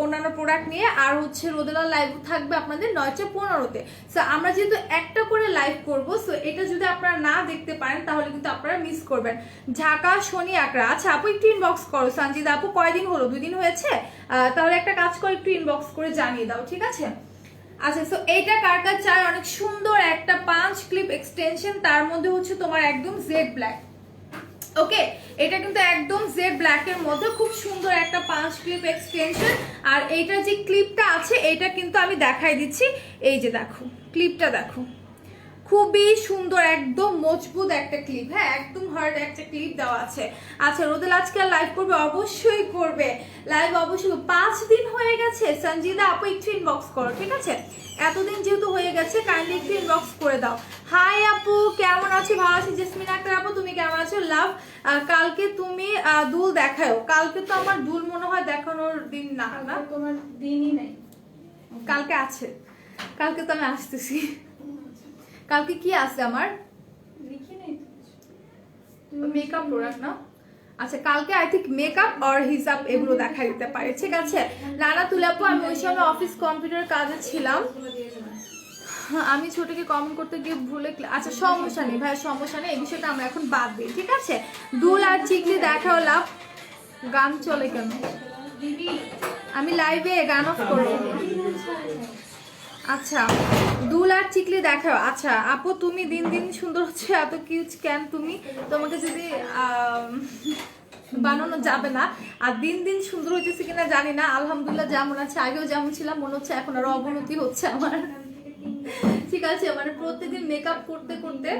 অন্যান্য প্রোডাক্ট নিয়ে, আর হচ্ছে রোদেলা লাইভ থাকবে আপনাদের 9:15-তে। সো আমরা যেহেতু একটা করে লাইভ করব, সো এটা যদি আপনারা না দেখতে পারেন তাহলে কিন্তু আপনারা মিস করবেন। ঢাকা শনি আকরা, আচ্ছা আপু একটু ইনবক্স করো। সঞ্জিদা আপু কয়দিন হলো? 2 দিন হয়েছে? তাহলে একটা কাজ করে একটু ইনবক্স করে জানিয়ে দাও, ঠিক আছে? আচ্ছা, সো এইটা কার কার চাই? অনেক সুন্দর একটা 5 ক্লিপ এক্সটেনশন, তার মধ্যে হচ্ছে তোমার একদম জেড ব্ল্যাক। ওকে, এটা কিন্তু একদম জেড ব্ল্যাক এর মধ্যে খুব সুন্দর একটা 5 ক্লিপ এক্সটেনশন। আর এইটা যে ক্লিপটা আছে এটা কিন্তু আমি দেখাই দিচ্ছি, এই যে দেখো ক্লিপটা দেখো, খুবই সুন্দর, একদম মজবুত একটা ক্লিপ। হ্যাঁ, একদম হার্ড একটা ক্লিপ দেওয়া আছে। আচ্ছা, রোদেল আজকে লাইভ করবে? অবশ্যই করবে লাইভ, অবশ্যই। 5 দিন হয়ে গেছে। সঞ্জিদা আপু একটু ইনবক্স করো, ঠিক আছে? এতদিন যেহেতু হয়ে গেছে, কাইন্ডলি একটু ইনবক্স করে দাও। হাই আপু, কেমন আছো? ভালো আছি। জেসমিন আক্তার আপু, তুমি কেমন আছো? লাভ, কালকে তুমি দুল দেখাও। কালকে তো আমার দুল মনে হয় দেখানোর দিন না, না তোমার দিনই নাই, কালকে আছে। কালকে তো আমি আসতেছি। কালকে কি আছে আমার? লিখি নাই মেকআপ প্রোডাক্ট না? আচ্ছা, কালকে আই থিঙ্ক মেকআপ আর হিসাব এগুলো দেখা দিতে পারে, ঠিক আছে? নানা তুলাপু, আমি ওই সময় অফিস কম্পিউটার কাজে ছিলাম, আমি ছোটকে কমেন্ট করতে গিয়ে ভুলে। আচ্ছা সমস্যা নেই ভাই, সমস্যা নেই, এই বিষয়টা আমরা এখন বাদ দিই, ঠিক আছে? দুল আর চিকলি দেখাও। লাভ, গান চলে কেন? দিদি আমি লাইভে গান অফ করবো। আচ্ছা, দুল আর চিকলি দেখাও। আচ্ছা আপু, তুমি দিন দিন সুন্দর হচ্ছে, এত কিউট কেন তুমি? তোমাকে যদি বানানো যাবে না। আর দিন দিন সুন্দর হইতেছে কিনা জানি না, আলহামদুলিল্লাহ যেমন আছে, আগেও যেমন ছিলাম মনে হচ্ছে এখন আরো অবনতি হচ্ছে আমার, ঠিক আছে? মানে প্রত্যেকদিন মেকআপ করতে করতে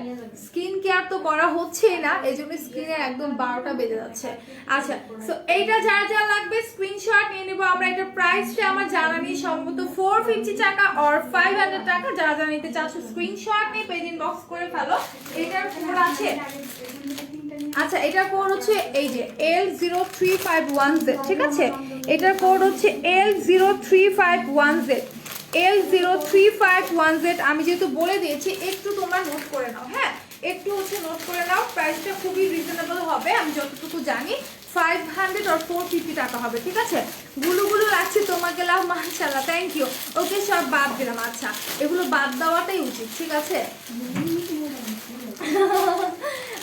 স্কিন কেয়ার তো করা হচ্ছেই না, এই জন্য স্কিনে একদম 12টা বেজে যাচ্ছে। আচ্ছা, সো এইটা যারা যারা লাগবে স্ক্রিনশট নিয়ে নেবো আমরা। এটার প্রাইসটা আমার জানা নেই, সম্ভবত 450 টাকা আর 500 টাকা। যারা যারা নিতে চাচ্ছ স্ক্রিনশট নিয়ে পেজ ইনবক্স করে ফেলো। এটার কোড আছে, আচ্ছা এটার কোড হচ্ছে এই যে L0351Z, ঠিক আছে? এটার কোড হচ্ছে L0351Z, L0351Z। আমি যেহেতু বলে দিয়েছি, একটু তোমরা নোট করে নাও। হ্যাঁ, একটু হচ্ছে নোট করে নাও। প্রাইসটা খুবই রিজনেবল হবে, আমি যতটুকু জানি 500 আর 450 টাকা হবে, ঠিক আছে? গুলো লাগছে তোমাকে, লাভ, মাশাআল্লাহ, থ্যাংক ইউ। ওকে, সব বাদ দিলাম। আচ্ছা, এগুলো বাদ দেওয়াটাই উচিত, ঠিক আছে?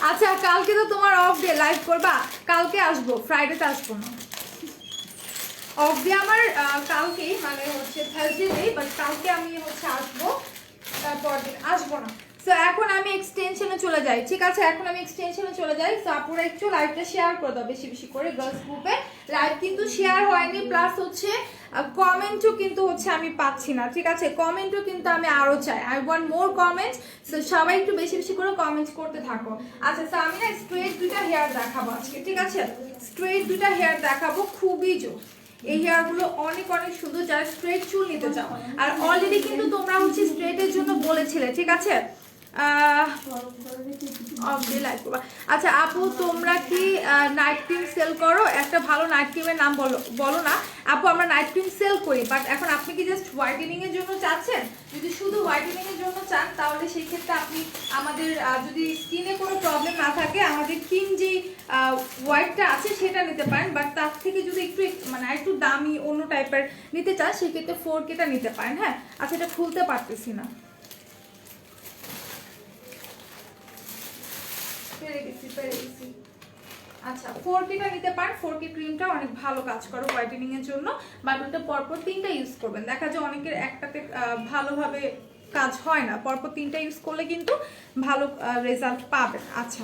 আচ্ছা, কালকে তো তোমার অফ ডে, লাইভ করবা? কালকে আসবো, ফ্রাইডেতে আসবো না। অফ ডে আমার কালকে, মানে হচ্ছে থার্সডে ডে, বাট কালকে আমি হচ্ছে আসবো, তারপর দিন আসবো না। সো এখন আমি এক্সটেনশনে চলে যাই, ঠিক আছে? এখন আমি এক্সটেনশনে চলে যাই। সো আপুরা একটু লাইভটা শেয়ার করে দাও বেশি বেশি করে গার্লস গ্রুপে। লাইভ কিন্তু শেয়ার হয়নি, প্লাস হচ্ছে কমেন্টও কিন্তু হচ্ছে আমি পাচ্ছি না, ঠিক আছে? কমেন্টও কিন্তু আমি আরো চাই, I want more comments. So সবাই একটু বেশি বেশি করে কমেন্টস করতে থাকো। আচ্ছা, সো আমি না স্ট্রেট 2টা হেয়ার দেখাবো আজকে, ঠিক আছে? স্ট্রেট 2টা হেয়ার দেখাবো, খুবই জোর। এই হেয়ারগুলো অনেক অনেক সুন্দর, যারা স্ট্রেট চুল নিতে চাও। আর অলরেডি কিন্তু তোমরা হচ্ছে স্ট্রেটের জন্য বলেছিলে, ঠিক আছে? আচ্ছা আপু, তোমরা কি নাইট ক্রিম সেল করো? একটা ভালো নাইট ক্রিমের নাম বলো না আপু। আমরা নাইট ক্রিম সেল করি, বাট এখন আপনি কি জাস্ট হোয়াইটেনিং এর জন্য চাচ্ছেন? যদি শুধু হোয়াইটেনিং এর জন্য চান, তাহলে সেই ক্ষেত্রে আপনি আমাদের, যদি স্কিনে কোনো প্রবলেম না থাকে, আমাদের ক্রিম যেই হোয়াইটটা আছে সেটা নিতে পারেন। বাট তার থেকে যদি একটু মানে একটু দামি অন্য টাইপের নিতে চান, সেক্ষেত্রে 4Kটা নিতে পারেন। হ্যাঁ, আচ্ছা, এটা খুলতে পারতেছি না, পেরে গেছি। আচ্ছা, 4Kটা নিতে পারেন। 4K ক্রিমটা অনেক ভালো কাজ করে হোয়াইটেনিং এর জন্য, বাট ওটা পরপর 3টা ইউজ করবেন। দেখা যায় অনেকের একটাতে ভালোভাবে কাজ হয় না, পরপর 3টা ইউজ করলে কিন্তু ভালো রেজাল্ট পাবেন। আচ্ছা,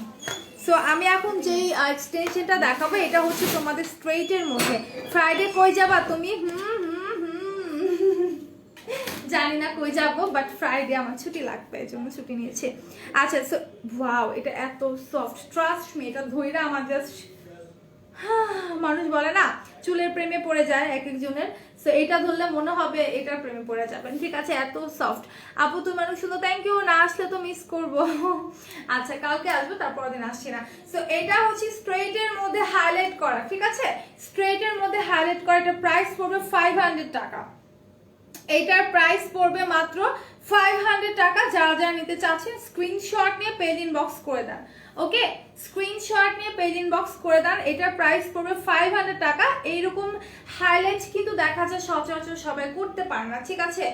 সো আমি এখন যেই এক্সটেনশনটা দেখাবো এটা হচ্ছে তোমাদের স্ট্রেইটের মধ্যে। ফ্রাইডে কই যাবা তুমি? জানি না কই যাবো, বাট ফ্রাইডে আমার ছুটি লাগবে, এই জন্য ছুটি নিয়েছে। আচ্ছা, সো ওয়াও, এটা এত সফট, ট্রাস্ট মি, এটা ধইরা আমার জাস্ট মানুষ বলে না চুলের প্রেমে পড়ে যায় এক একজনের, সো এটা ধরলে মনে হবে এটার প্রেমে পড়ে যাবেন। ঠিক আছে, এত সফট। আপু তুমি মানুষ শুধু থ্যাংক ইউ, না আসলে তো মিস করবো। আচ্ছা, কালকে আসবো, তারপর দিন আসছি না। সো এটা হচ্ছে স্ট্রেইটের মধ্যে হাইলাইট করা। ঠিক আছে, স্ট্রেইটের মধ্যে হাইলাইট করা, এটা প্রাইস পড়বে 500 টাকা। এটার প্রাইস পড়বে মাত্র 500 টাকা। যারা যারা নিতে চাচ্ছেন স্ক্রিনশট নিয়ে পেজ ইনবক্স করে দেন। ওকে, স্ক্রিনশট নিয়ে পেজ ইনবক্স করে দেন। এটার প্রাইস পড়বে 500 টাকা। এইরকম হাইলাইট কিন্তু দেখা যায় সচরাচর সবাই করতে পারে না। ঠিক আছে,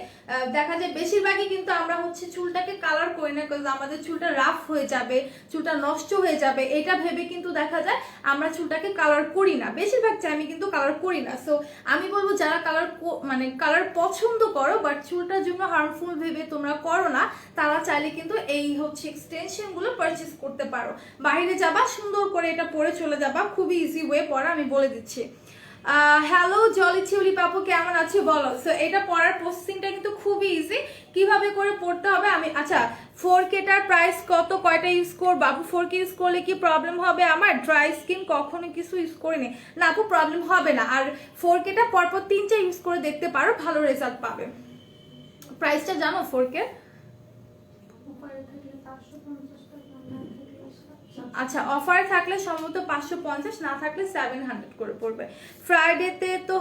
দেখা যায় বেশিরভাগই কিন্তু আমরা হচ্ছে চুলটাকে কালার করি না, কারণ আমাদের চুলটা রাফ হয়ে যাবে, চুলটা নষ্ট হয়ে যাবে, এটা ভেবে কিন্তু দেখা যায় আমরা চুলটাকে কালার করি না। বেশিরভাগ টাইমে কিন্তু কালার করি না। সো আমি বলবো যারা কালার পছন্দ করো বাট চুলটার জন্য হার্মফুল ভেবে তোমরা করো না, তারা চাইলে কিন্তু এই হচ্ছে এক্সটেনশন গুলো পারচেজ করতে পারো। বাইরে যাবা, সুন্দর করে এটা পরে চলে যাবা, খুবই ইজি ওয়ে পরা, আমি বলে দিচ্ছি। হ্যালো জলি চিউলি পাপু, কেমন আছো বলো। সো এটা পরার প্রসেসিংটা কিন্তু খুবই ইজি, কিভাবে করে পড়তে হবে আমি। আচ্ছা, 4K টার প্রাইস কত, কয়টা ইউজ করবো আপু? 4K ইউজ করলে কি প্রবলেম হবে আমার? ড্রাই স্কিন, কখনো কিছু ইউজ করিনি না আপু, প্রবলেম হবে না। আর 4K টা পরপর 3টা ইউজ করে দেখতে পারো, ভালো রেজাল্ট পাবে। প্রাইসটা জানো 4K? আচ্ছা, অফার থাকলে সম্ভবত 550, না থাকলে 700 করে পড়বে ফ্রাইডেতে তো।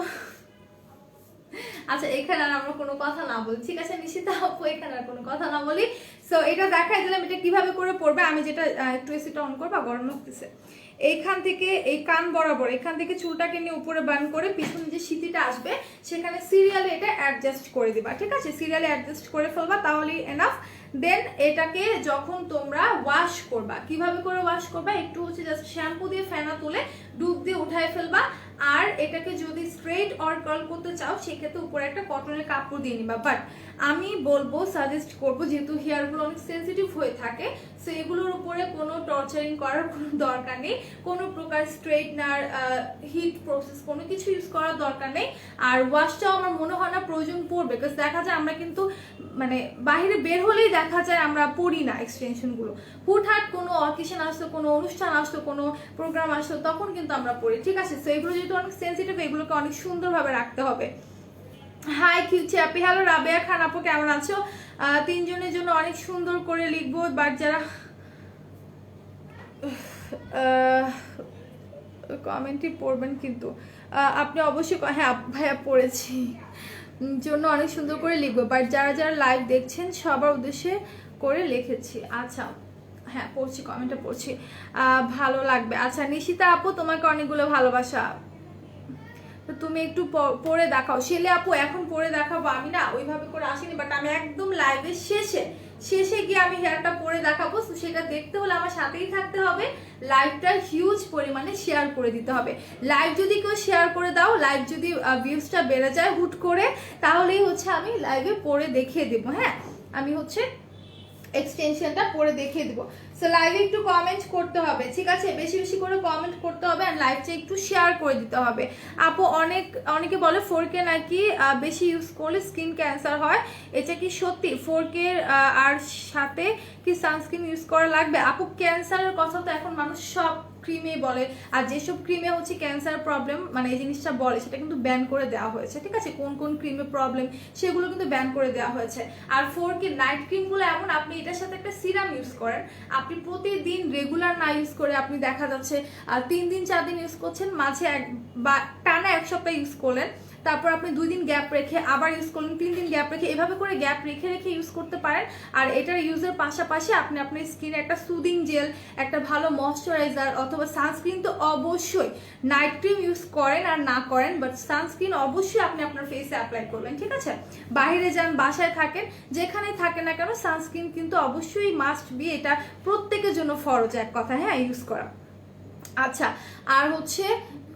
আচ্ছা, এখানে আর আমরা কোনো কথা না বলি, ঠিক আছে নিশিতা আপু, এখানে আর কোনো কথা না বলি। সো এটা দেখাই দিলাম এটা কিভাবে করে পড়বে। আমি যেটা একটু এসিটা অন করবো, গরম লাগতেছে। এইখান থেকে এই কান বরাবর এখান থেকে চুলটাকে নিয়ে উপরে বান করে পিছনে যে সিটিটা আসবে সেখানে সিরিয়ালে এটা অ্যাডজাস্ট করে দিবা। ঠিক আছে, সিরিয়ালে অ্যাডজাস্ট করে ফেলবা, তাহলেই এনাফ। দেন এটাকে যখন তোমরা ওয়াশ করবা, কিভাবে করে ওয়াশ করবা, একটু হচ্ছে জাস্ট শ্যাম্পু দিয়ে ফেনা তুলে ডুব দিয়ে উঠায় ফেলবা। আর এটাকে যদি স্ট্রেট অর কার্ল করতে চাও সেক্ষেত্রে উপরে একটা কটনের কাপড় দিয়ে নিবা। বাট আমি বলবো, সাজেস্ট করবো, যেহেতু হেয়ারগুলো অনেক সেন্সিটিভ হয়ে থাকে, সো এগুলোর উপরে কোনো টর্চারিং করার কোনো দরকার নেই, কোনো প্রকার স্ট্রেটনার, হিট প্রসেস কোনো কিছু ইউজ করার দরকার নেই। আর ওয়াশটাও আমার মনে হয় না প্রয়োজন পড়বে, বিকজ দেখা যায় আমরা কিন্তু মানে বাইরে বের হলেই দেখা যায় আমরা পড়ি না এক্সটেনশনগুলো। হুটহাট কোনো অকেশন আসতো, কোনো অনুষ্ঠান আসতো, কোনো প্রোগ্রাম আসতো, তখন কিন্তু আমরা পড়ি। ঠিক আছে, সো এগুলো যেহেতু অনেক সেন্সিটিভ, এগুলোকে অনেক সুন্দরভাবে রাখতে হবে। হাই কিউচি আপি, হ্যালো রাবেয়া খান আপু, কেমন আছো? 3 জনের জন্য অনেক সুন্দর করে লিখবো, বাট যারা কমেন্টই পড়বেন কিন্তু আপনি অবশ্যই, হ্যাঁ ভাইয়া পড়েছি, জন্য অনেক সুন্দর করে লিখবো, বাট যারা যারা লাইভ দেখছেন সবার উদ্দেশ্যে করে লিখেছি। আচ্ছা, হ্যাঁ পড়ছি, কমেন্টটা পড়ছি, ভালো লাগবে। আচ্ছা নিশিতা আপু, তোমাকে অনেকগুলো ভালোবাসা, তো তুমি একটু পরে দেখাও। শেলে আপু, এখন পরে দেখাবো, আমি না ওইভাবে করে আসিনি, বাট আমি একদম লাইভের শেষে গিয়ে আমি হেয়ারটা পরে দেখাবো। তো সেটা দেখতে হলে আমার সাথেই থাকতে হবে, লাইভটা হিউজ পরিমাণে শেয়ার করে দিতে হবে। লাইভ যদি কেউ শেয়ার করে দাও, লাইভ যদি ভিউজটা বেড়ে যায় হুট করে, তাহলেই হচ্ছে আমি লাইভে পরে দেখিয়ে দেবো। হ্যাঁ, আমি হচ্ছে এক্সটেনশনটা পরে দেখিয়ে দিব। সো লাইভে একটু কমেন্ট করতে হবে, ঠিক আছে, বেশি বেশি করে কমেন্ট করতে হবে, আর লাইভটা একটু শেয়ার করে দিতে হবে। আপু অনেকে বলে 4K নাকি বেশি ইউজ করলে স্কিন ক্যান্সার হয়, এটা কি সত্যি? 4K আর সাথে কি সানস্ক্রিন ইউজ করা লাগবে? আপু ক্যান্সারের কথা তো এখন মানুষ সব ক্রিমে বলে, আর যেসব ক্রিমে হচ্ছে ক্যান্সার প্রবলেম মানে এই জিনিসটা বলে সেটা কিন্তু ব্যান করে দেওয়া হয়েছে। ঠিক আছে, কোন কোন ক্রিমে প্রবলেম সেগুলো কিন্তু ব্যান করে দেওয়া হয়েছে। আর 4K নাইট ক্রিমগুলো এমন, আপনি এটার সাথে একটা সিরাম ইউজ করেন, আপনি প্রতিদিন রেগুলার না ইউজ করে আপনি দেখা যাচ্ছে 3 দিন 4 দিন ইউজ করছেন, মাঝে বা টানা 1 সপ্তাহ ইউজ করলেন, তারপর আপনি 2 দিন গ্যাপ রেখে আবার ইউজ করলেন, 3 দিন গ্যাপ রেখে, এভাবে করে গ্যাপ রেখে রেখে ইউজ করতে পারেন। আর এটার ইউজের পাশাপাশি আপনি আপনার স্কিনে একটা সুদিং জেল, একটা ভালো ময়শ্চারাইজার অথবা সানস্ক্রিন, তো অবশ্যই নাইট ক্রিম ইউজ করেন আর না করেন, বাট সানস্ক্রিন অবশ্যই আপনি আপনার ফেসে অ্যাপ্লাই করবেন। ঠিক আছে, বাইরে যান, বাসায় থাকেন, যেখানে থাকেন না কেন সানস্ক্রিন কিন্তু অবশ্যই মাস্ট বি, এটা প্রত্যেকের জন্য ফরজ এক কথা, হ্যাঁ ইউজ করা। আচ্ছা, আর হচ্ছে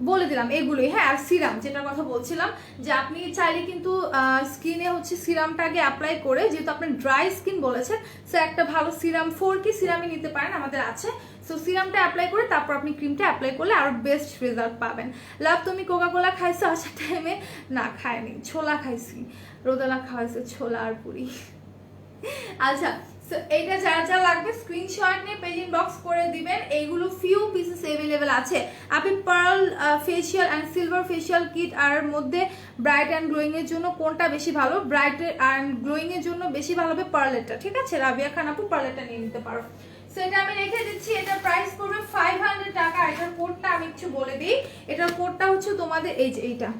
বলে দিলাম এগুলোই। হ্যাঁ, আর সিরাম যেটার কথা বলছিলাম, যে আপনি চাইলে কিন্তু স্কিনে হচ্ছে সিরামটা আগে অ্যাপ্লাই করে, যেহেতু আপনার ড্রাই স্কিন বলেছেন, সো একটা ভালো সিরাম 4K সিরামই নিতে পারেন, আমাদের আছে। সো সিরামটা অ্যাপ্লাই করে তারপর আপনি ক্রিমটা অ্যাপ্লাই করলে আরো বেস্ট রেজাল্ট পাবেন। লাভ, তুমি কোকা কোলা খাইছো আসার টাইমে? না খাইনি, ছোলা খাইছি, রোদেলা খাওয়াইছে ছোলা আর পুরি। আচ্ছা, সো এইটা যা যা লাগবে স্ক্রিনশট নিয়ে পেজ ইনবক্স করে দিবেন। এইগুলো ফিউ পিসেস अवेलेबल আছে। আপনি pearl facial and silver facial kit আর মধ্যে ব্রাইট এন্ড গ্লোয়িং এর জন্য কোনটা বেশি ভালো? ব্রাইট এন্ড গ্লোয়িং এর জন্য বেশি ভালো হবে পার্লেটটা, ঠিক আছে? রাবিয়া খান আপু পার্লেটটা নিয়ে নিতে পারো। সো এটা আমি রেখে দিচ্ছি, এটা প্রাইস পড়বে 500 টাকা। এটার কোডটা আমি একটু বলে দিই। এটার কোডটা হচ্ছে তোমাদের এই যে এইটা,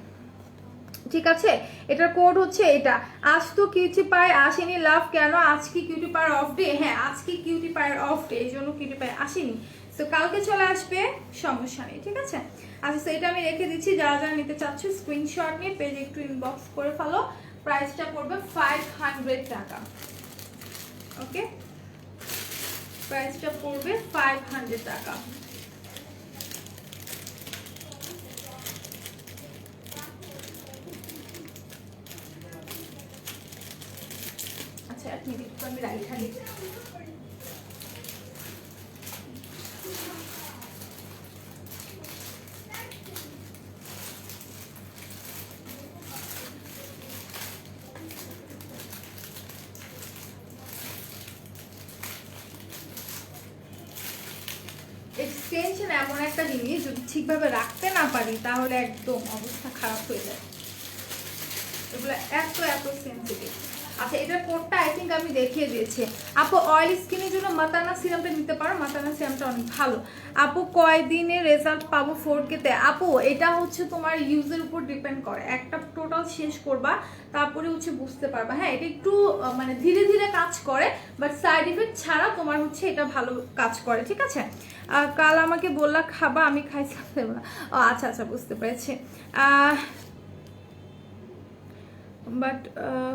ঠিক আছে? এটার কোড হচ্ছে এটা। আজ তো কিউটি পাই আসেনি লাভ, কেন? আজকে কিউটি পাই অফ ডে। হ্যাঁ, আজকে কিউটি পাই অফ ডে, এই জন্য কিউটি পাই আসেনি। তো কালকে চলে আসবে, সমস্যা নেই, ঠিক আছে? আচ্ছা, তো এটা আমি রেখে দিচ্ছি। যারা যারা নিতে চাচ্ছ স্ক্রিনশট নিয়ে পেজে একটু ইনবক্স করে ফেলো। প্রাইসটা পড়বে 500 টাকা। ওকে, প্রাইসটা পড়বে 500 টাকা। আচ্ছা, এক মিনিট আমি রাইখা দিই। এক্সটেনশন এমন একটা জিনিস, যদি ঠিকভাবে রাখতে না পারি তাহলে একদম অবস্থা খারাপ হয়ে যায়। এগুলো এত এত সেন্সিটিভ। আচ্ছা, এটার কোডটা আই থিঙ্ক আমি দেখিয়ে দিয়েছি। আপু অয়েল স্কিনের জন্য মাতানা সিরামটা নিতে পারো, মাতানা সিরামটা অনেক ভালো। আপু কয়দিনে রেজাল্ট পাবো 4K তে? আপু এটা হচ্ছে তোমার ইউজের উপর ডিপেন্ড করে। একটা টোটাল শেষ করবা, তারপরে হচ্ছে বুঝতে পারবা। হ্যাঁ, এটা একটু মানে ধীরে ধীরে কাজ করে, বাট সাইড ইফেক্ট ছাড়া তোমার হচ্ছে এটা ভালো কাজ করে, ঠিক আছে? কাল আমাকে বললা খাবা, আমি খাইছিলাম না। ও আচ্ছা আচ্ছা, বুঝতে পেরেছি। But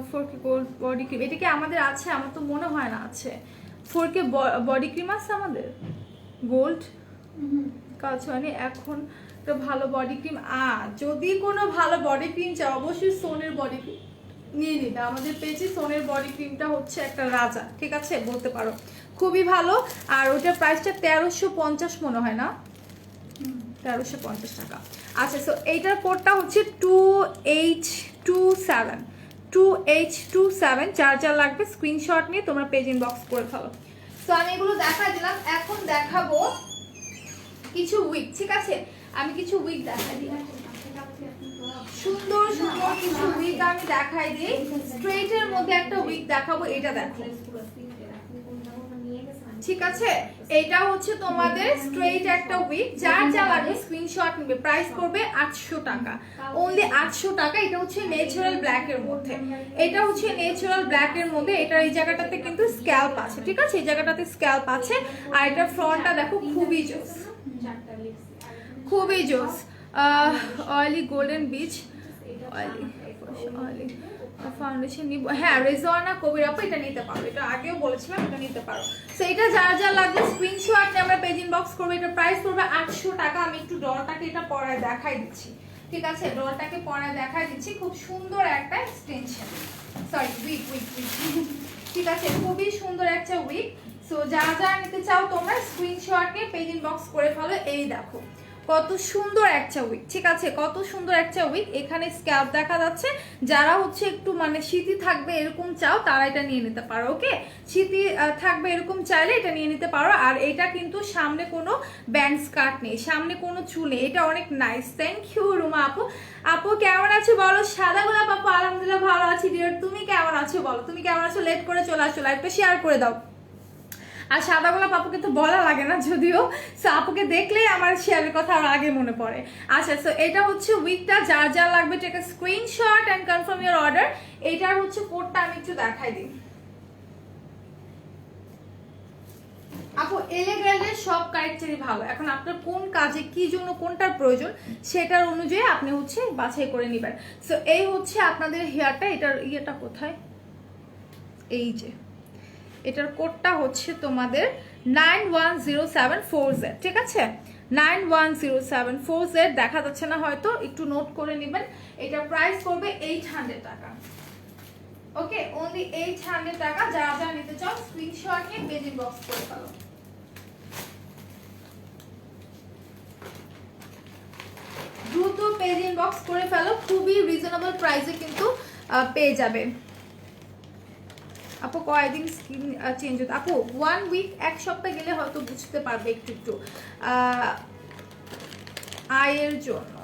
4K gold body cream, এটা কি আমাদের আছে? আমার তো মনে হয় না আছে। 4K বডি ক্রিম আছে আমাদের গোল্ড কাজ হয়নি এখন। তো ভালো বডি ক্রিম যদি কোনো ভালো বডি ক্রিম চাই, অবশ্যই সোনের বডি ক্রিম নিয়ে নিবে। আমাদের পেজে সোনের বডি ক্রিমটা হচ্ছে একটা রাজা, ঠিক আছে? বলতে পারো খুবই ভালো। আর ওটার প্রাইসটা 1350 মনে হয় না, 1350 টাকা। আচ্ছা, সো এইটার কোডটা হচ্ছে 2H27 2H27। যার যা লাগবে স্ক্রিনশট নিয়ে তোমরা পেজ ইনবক্স করে ফেলো। সো আমি এগুলো দেখাই দিলাম, এখন দেখাবো কিছু উইক, ঠিক আছে? আমি কিছু উইক দেখাই দিই, সুন্দর সুন্দর কিছু উইক আমি দেখাই দিই। স্ট্রেটের মধ্যে একটা উইক দেখাবো, এটা দেখো, ঠিক আছে? এটা হচ্ছে তোমাদের স্ট্রেট একটা উইক। যার যা লাগবে স্ক্রিনশট নেবে। প্রাইস পড়বে 800 টাকা, অনলি 800 টাকা। এটা হচ্ছে ন্যাচারাল ব্ল্যাক এর মধ্যে, এটা হচ্ছে ন্যাচারাল ব্ল্যাক এর মধ্যে। এটা এই জায়গাটাতে কিন্তু স্ক্যাল্প আছে, ঠিক আছে? এই জায়গাটাতে স্ক্যাল্প আছে। আর এটা ফ্রন্টটা দেখো, খুবই জোস, খুবই জোস। Oily golden beach, oily oily foundation নিব। হ্যাঁ, রেজওয়ানা কবির আপু এটা নিতে পারো, এটা আগেও বলেছিলাম, এটা নিতে পারো। সো এটা যার যা লাগবে স্ক্রিনশট নিয়ে আমরা পেজ ইনবক্স করবো। এটা প্রাইস পড়বে 800 টাকা। আমি একটু ডলটাকে এটা পরায় দেখাই দিচ্ছি, ঠিক আছে? ডলটাকে পরায় দেখাই দিচ্ছি। খুব সুন্দর একটা extension, sorry week week week, ঠিক আছে? খুবই সুন্দর একটা উইক। সো যারা যারা নিতে চাও তোমরা স্ক্রিনশট নিয়ে পেজ ইনবক্স করে ফেলো। এই দেখো কত সুন্দর একটা উইক, ঠিক আছে? কত সুন্দর একটা উইক। এখানে স্ক্যাল্প দেখা যাচ্ছে। যারা হচ্ছে একটু মানে শীতি থাকবে এরকম চাও, তারা এটা নিয়ে নিতে পারো। ওকে, শীতি থাকবে এরকম চাইলে এটা নিয়ে নিতে পারো। আর এটা কিন্তু সামনে কোনো ব্যান্ড স্কার্ট নেই, সামনে কোনো চুল নেই। এটা অনেক নাইস। থ্যাংক ইউ রুমা আপু। আপু কেমন আছো বলো? সাদা গোলাপ আপু আলহামদুলিল্লাহ ভালো আছি ডিয়ার। তুমি কেমন আছো বলো? তুমি কেমন আছো? লেট করে চলে আসো, লাইভটা শেয়ার করে দাও। আর সাদা গোলাপ আপুকে তো বলা লাগে না যদিও, সো আপুকে দেখলেই আমার শেয়ারের কথা আর আগে মনে পড়ে। আচ্ছা, সো এটা হচ্ছে উইকটা। যার যা লাগবে take a screenshot and confirm your order. এটার হচ্ছে কোডটা আমি একটু দেখাই দিই। আপু এলিগেন্টের সব কারেক্টারই ভালো। এখন আপনার কোন কাজে কি জন্য কোনটার প্রয়োজন সেটার অনুযায়ী আপনি হচ্ছে বাছাই করে নেবেন। সো এই হচ্ছে আপনাদের হেয়ারটা। এটার ইয়েটা কোথায়? এই যে এটার কোডটা হচ্ছে তোমাদের 91074Z, ঠিক আছে? 910740Z দেখা যাচ্ছে না হয়তো, একটু নোট করে নেবেন। এটা প্রাইস পড়বে 800 টাকা। ওকে, অনলি 800 টাকা। যারা যারা নিতে চাও স্ক্রিনশট নিয়ে পেজ ইনবক্স করে ফেলো। দ্রুত পেজ ইনবক্স করে ফেলো, খুবই রিজনেবল প্রাইসে কিন্তু পেয়ে যাবে। আপু কয়দিন স্কিন চেঞ্জ হতো? আপু 1 উইক, এক সপ্তাহ গেলে হয়তো বুঝতে পারবে একটু একটু আয়ের জন্য।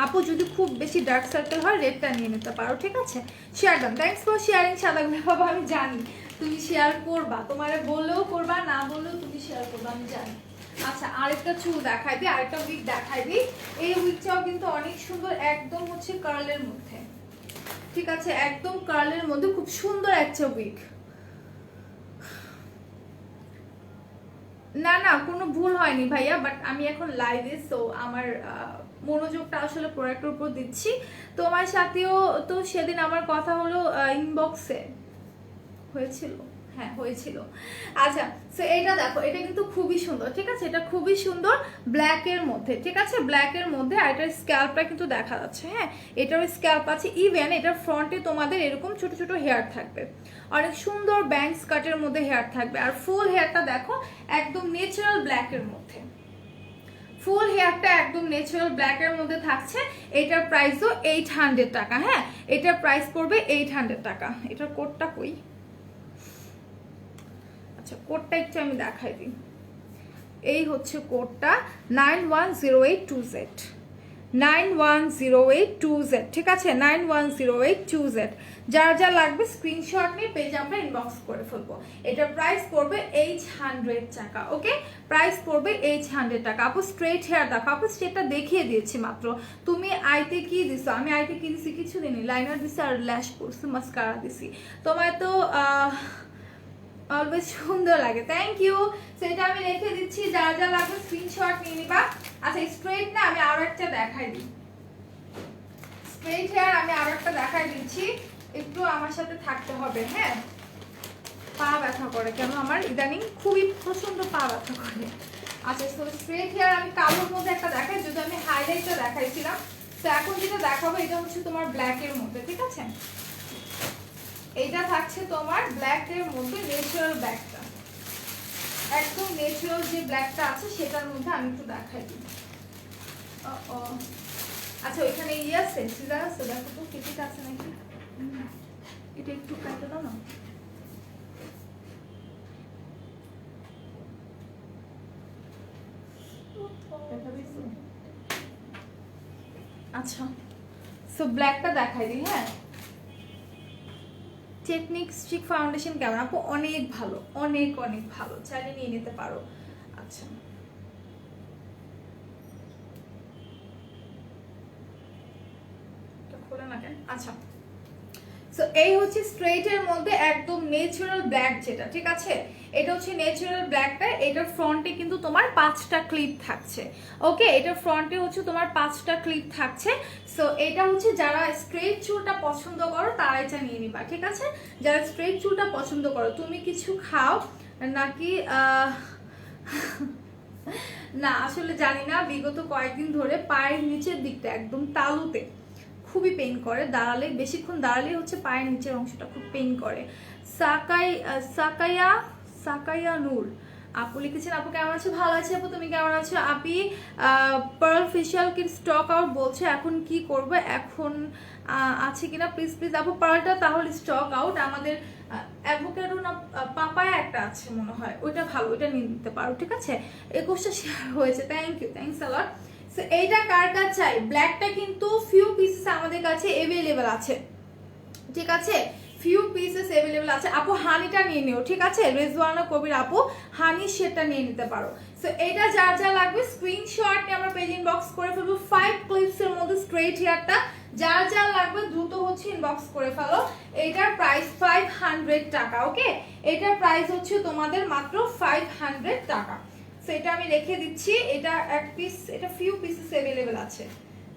আপু যদি খুব বেশি ডার্ক সার্কেল হয় রেডটা নিয়ে নিতে পারো, ঠিক আছে? Share done, thanks for sharing সাদা বাবা। আমি জানি তুমি শেয়ার করবা, তোমারে বললেও করবা, না বললেও তুমি শেয়ার করবা, আমি জানি। আচ্ছা, আরেকটা চুল দেখাই দিই, আরেকটা উইক দেখাই দিই। এই উইকটাও কিন্তু অনেক সুন্দর, একদম হচ্ছে কার্লের মধ্যে, ঠিক আছে? একদম কার্লের মধ্যে খুব সুন্দর একটা উইক। না না, কোনো ভুল হয়নি ভাইয়া, বাট আমি এখন লাইভে, সো আমার মনোযোগটা আসলে প্রোডাক্টের উপর দিচ্ছি। তোমার সাথেও তো সেদিন আমার কথা হলো ইনবক্সে, হয়েছিল? হ্যাঁ হয়েছিল। আচ্ছা, সো এটা দেখো, এটা কিন্তু খুবই সুন্দর, ঠিক আছে? এটা খুবই সুন্দর ব্ল্যাকের মধ্যে, ঠিক আছে? ব্ল্যাকের মধ্যে। আর এটার স্ক্যাল্পটা কিন্তু দেখা যাচ্ছে, হ্যাঁ এটারও স্ক্যাল্প আছে। ইভেন এটার ফ্রন্টে তোমাদের এরকম ছোট ছোট হেয়ার থাকবে, অনেক সুন্দর ব্যাংক কাটের মধ্যে হেয়ার থাকবে। আর ফুল হেয়ারটা দেখো একদম ন্যাচারাল ব্ল্যাকের মধ্যে, ফুল হেয়ারটা একদম ন্যাচারাল ব্ল্যাকের মধ্যে থাকছে। এটার প্রাইসও 800 টাকা। হ্যাঁ, এটার প্রাইস পড়বে 800 টাকা। এটার কোডটা কই? আচ্ছা, কোডটা একটু আমি দেখাই দিই। এই হচ্ছে কোডটা 91082Z, 91082Z, ঠিক আছে? 91082Z। যার যা লাগবে স্ক্রিনশট নিয়ে পেজ আমরা ইনবক্স করে ফেলবো। এটার প্রাইস পড়বে 800 টাকা। ওকে, প্রাইস পড়বে 800 টাকা। আপু স্ট্রেট হেয়ার দেখো, আপু স্ট্রেটটা দেখিয়ে দিয়েছি মাত্র। তুমি আইতে কি দিছো? আমি আইতে কি দিছি? কিছু দিনই লাইনার দিছি আর ল্যাশ করছি, মাস্কারা দিছি। তোমায় তো অলওয়েজ সুন্দর লাগে, থ্যাংক ইউ। সেটা আমি রেখে দিচ্ছি, যা যা লাগবে স্ক্রিনশট নিয়ে নিবা। আচ্ছা, স্ট্রেট না, আমি আরো একটা দেখাই দিই। স্ট্রেট হেয়ার আমি আরো একটা দেখাই দিচ্ছি, একটু আমার সাথে থাকতে হবে। হ্যাঁ, পা ব্যথা করে কেন আমার ইদানিং, খুবই প্রচন্ড পা ব্যথা করে। আচ্ছা, তো স্ট্রেট হেয়ার আমি কালোর মধ্যে একটা দেখাই, যদি আমি হাইলাইটটা দেখাইছিলাম। তো এখন যেটা দেখাবো এটা হচ্ছে তোমার ব্ল্যাকের মধ্যে, ঠিক আছে? এটা থাকছে তোমার ব্ল্যাকের মধ্যে, ন্যাচারাল ব্ল্যাকটা, একদম ন্যাচারাল যে ব্ল্যাকটা আছে সেটার মধ্যে আমি একটু দেখাই দিই। আচ্ছা, ওইখানে ইয়ে আছে, সিজার আছে, দেখো তো কেটে আছে নাকি। এটা একটু কেটে দাও না। আচ্ছা, সো ব্ল্যাকটা দেখাই দিই। হ্যাঁ, টেকনিক স্টিক ফাউন্ডেশন কেমন? আপু অনেক ভালো, অনেক অনেক ভালো, চাইলে নিয়ে নিতে পারো। আচ্ছা, খোলে না কেন? আচ্ছা, সো এই হচ্ছে স্ট্রেটের মধ্যে একদম ন্যাচারাল ব্ল্যাক যেটা, ঠিক আছে? এটা হচ্ছে ন্যাচারাল ব্ল্যাকটা। এটার ফ্রন্টে কিন্তু তোমার 5টা ক্লিপ থাকছে। ওকে, এটার ফ্রন্টে হচ্ছে তোমার 5টা ক্লিপ থাকছে। সো এটা হচ্ছে যারা স্ট্রেট চুলটা পছন্দ করো তারা এটা নিয়ে নিবা, ঠিক আছে? যারা স্ট্রেট চুলটা পছন্দ করো। তুমি কিছু খাও নাকি না আসলে জানি না, বিগত কয়েকদিন ধরে পায়ের নিচের দিকটা একদম তালুতে খুবই পেইন করে, দাঁড়ালে বেশিক্ষণ দাঁড়ালে হচ্ছে পায়ের নিচের অংশটা খুব পেইন করে। সাকাইয়া নূর আপু লিখেছেন, আপু কেমন আছে? ভালো আছে আপু, তুমি কেমন আছো? আপি pearl facial kit stock out বলছে, এখন কি করব? এখন আছে কিনা প্লিজ প্লিজ আপু। পার্লটা তাহলে স্টক আউট। আমাদের অ্যাভোকাডো না পাপায়া একটা আছে মনে হয়, ওইটা ভালো, ওইটা নিয়ে নিতে পারো, ঠিক আছে? 21টা শেয়ার হয়েছে, thank you, thanks a lot. So এইটা কার কাছে চাই? ব্ল্যাকটা কিন্তু ফিউ পিসেস আমাদের কাছে অ্যাভেলেবেল আছে, ঠিক আছে? ফিউ পিসেস অ্যাভেলেবেল আছে। আপু হানিটা নিয়ে নিও, ঠিক আছে? রেজওয়ানা কবির আপু হানি সেটা নিয়ে নিতে পারো। সো এটা যা যা লাগবে স্ক্রিনশট নিয়ে আমরা পেজ ইনবক্স করে ফেলবো। 5 ক্লিপসের মধ্যে স্ট্রেট হেয়ারটা যা যা লাগবে দ্রুত হচ্ছে ইনবক্স করে ফেলো। এটার প্রাইস 500 টাকা। ওকে, এটার প্রাইস হচ্ছে তোমাদের মাত্র 500 টাকা। সো এটা আমি রেখে দিচ্ছি। এটা এক পিস, এটা ফিউ পিসেস অ্যাভেলেবেল আছে,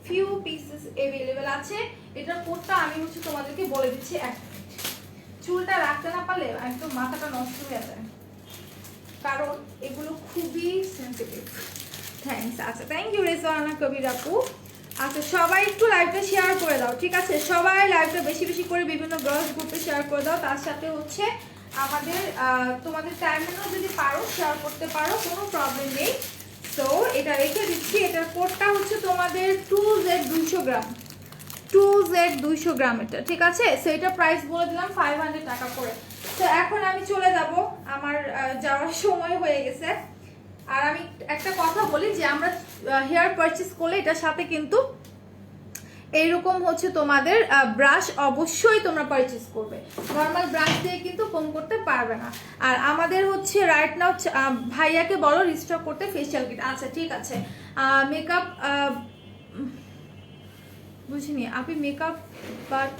ফিউ পিসেস অ্যাভেলেবেল আছে। এটার কোডটা আমি হচ্ছে তোমাদেরকে বলে দিচ্ছি। এক মিনিট, চুলটা রাখতে না পারলে একদম মাথাটা নষ্ট হয়ে যায়, কারণ এগুলো খুবই সেন্সিটিভ। থ্যাঙ্কস। আচ্ছা, থ্যাংক ইউ রেজওয়ানা কবির আপু। আচ্ছা, সবাই একটু লাইভটা শেয়ার করে দাও, ঠিক আছে? সবাই লাইভটা বেশি বেশি করে বিভিন্ন গার্লস গ্রুপে শেয়ার করে দাও। তার সাথে হচ্ছে আমাদের তোমাদের টাইমেও যদি পারো শেয়ার করতে পারো, কোনো প্রবলেম নেই। সো এটা রেখে দিচ্ছি। এটার কোডটা হচ্ছে তোমাদের 2Z 200 গ্রাম, 2Z 200 গ্রাম এটা, ঠিক আছে? সো এটা প্রাইস বলে দিলাম 500 টাকা করে। তো এখন আমি চলে যাব, আমার যাওয়ার সময় হয়ে গেছে। আর আমি একটা কথা বলি যে আমরা হেয়ার পারচেস করলে এটার সাথে কিন্তু এইরকম হচ্ছে তোমাদের ব্রাশ অবশ্যই তোমরা পারচেস করবে। নর্মাল ব্রাশ দিয়ে কিন্তু কম করতে পারবে না। আর আমাদের হচ্ছে রাইট নাও ভাইয়াকে বলো রিস্টক করতে ফেশিয়াল কিট। আচ্ছা ঠিক আছে। মেকআপ বুঝিনি আপনি মেকআপ বাট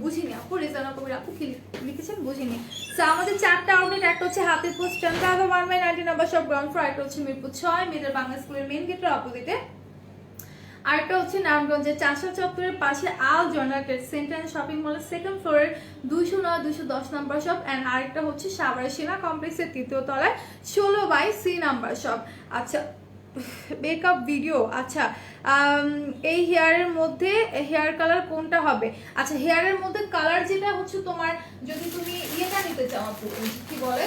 বুঝিনি আপু, রেজানা কবির আপু কি লিখেছেন বুঝিনি। সো আমাদের 4টা আউটলেট, একটা হচ্ছে হাতের পোস্ট স্ট্যান্ড 1/90 নাম্বার সব গ্রাউন্ড ফ্লোর, একটা হচ্ছে মিরপুর 6 মিটার বাংলা স্কুলের মেইন গেটের অপোজিটে, আরেকটা হচ্ছে নারায়ণগঞ্জের চাষা চত্বরের পাশে আল জর্নাল ট্রেড সেন্টার শপিং মলের সেকেন্ড ফ্লোরের 209 210 নাম্বার শপ, অ্যান্ড আরেকটা হচ্ছে সাভারের সেনা কমপ্লেক্সের 3য় তলায় 16/C নাম্বার শপ। আচ্ছা, মেকআপ ভিডিও। আচ্ছা, এই হেয়ারের মধ্যে হেয়ার কালার কোনটা হবে? আচ্ছা, হেয়ারের মধ্যে কালার যেটা হচ্ছে তোমার, যদি তুমি ইয়েটা নিতে চাও আপু, কি বলে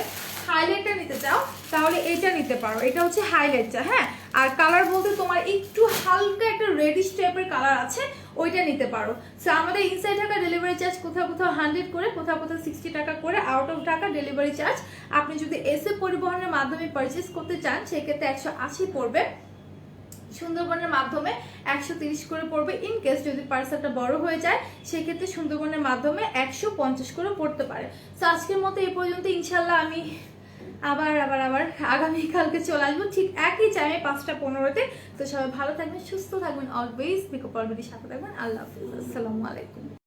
হাইলাইটটা নিতে চাও, তাহলে এটা নিতে পারো। এটা হচ্ছে হাইলাইটটা, হ্যাঁ। আর কালার বলতে তোমার একটু হালকা একটা রেডিশ টাইপের কালার আছে, ওইটা নিতে পারো। সো আমাদের ইনসাইড ঢাকা ডেলিভারি চার্জ কোথাও কোথাও 100 করে, কোথাও কোথাও 60 টাকা করে, out of Dhaka delivery charge আপনি যদি এসে পরিবহনের মাধ্যমে পারচেস করতে চান সেক্ষেত্রে 180 পড়বে, সুন্দরবনের মাধ্যমে 130 করে পড়বে। ইন কেস যদি পার্সেলটা বড় হয়ে যায় সেক্ষেত্রে সুন্দরবনের মাধ্যমে 150 করে পড়তে পারে। তো আজকের মতো এই পর্যন্ত। ইনশাল্লাহ আমি আবার আগামীকালকে চলে আসবো ঠিক একই টাইমে 5:15-তে। তো সবাই ভালো থাকবেন, সুস্থ থাকবেন, অলওয়েজ মেকআপ অলরেডি সাথে থাকবেন। আল্লাহ হাফিজ, আসসালামু আলাইকুম।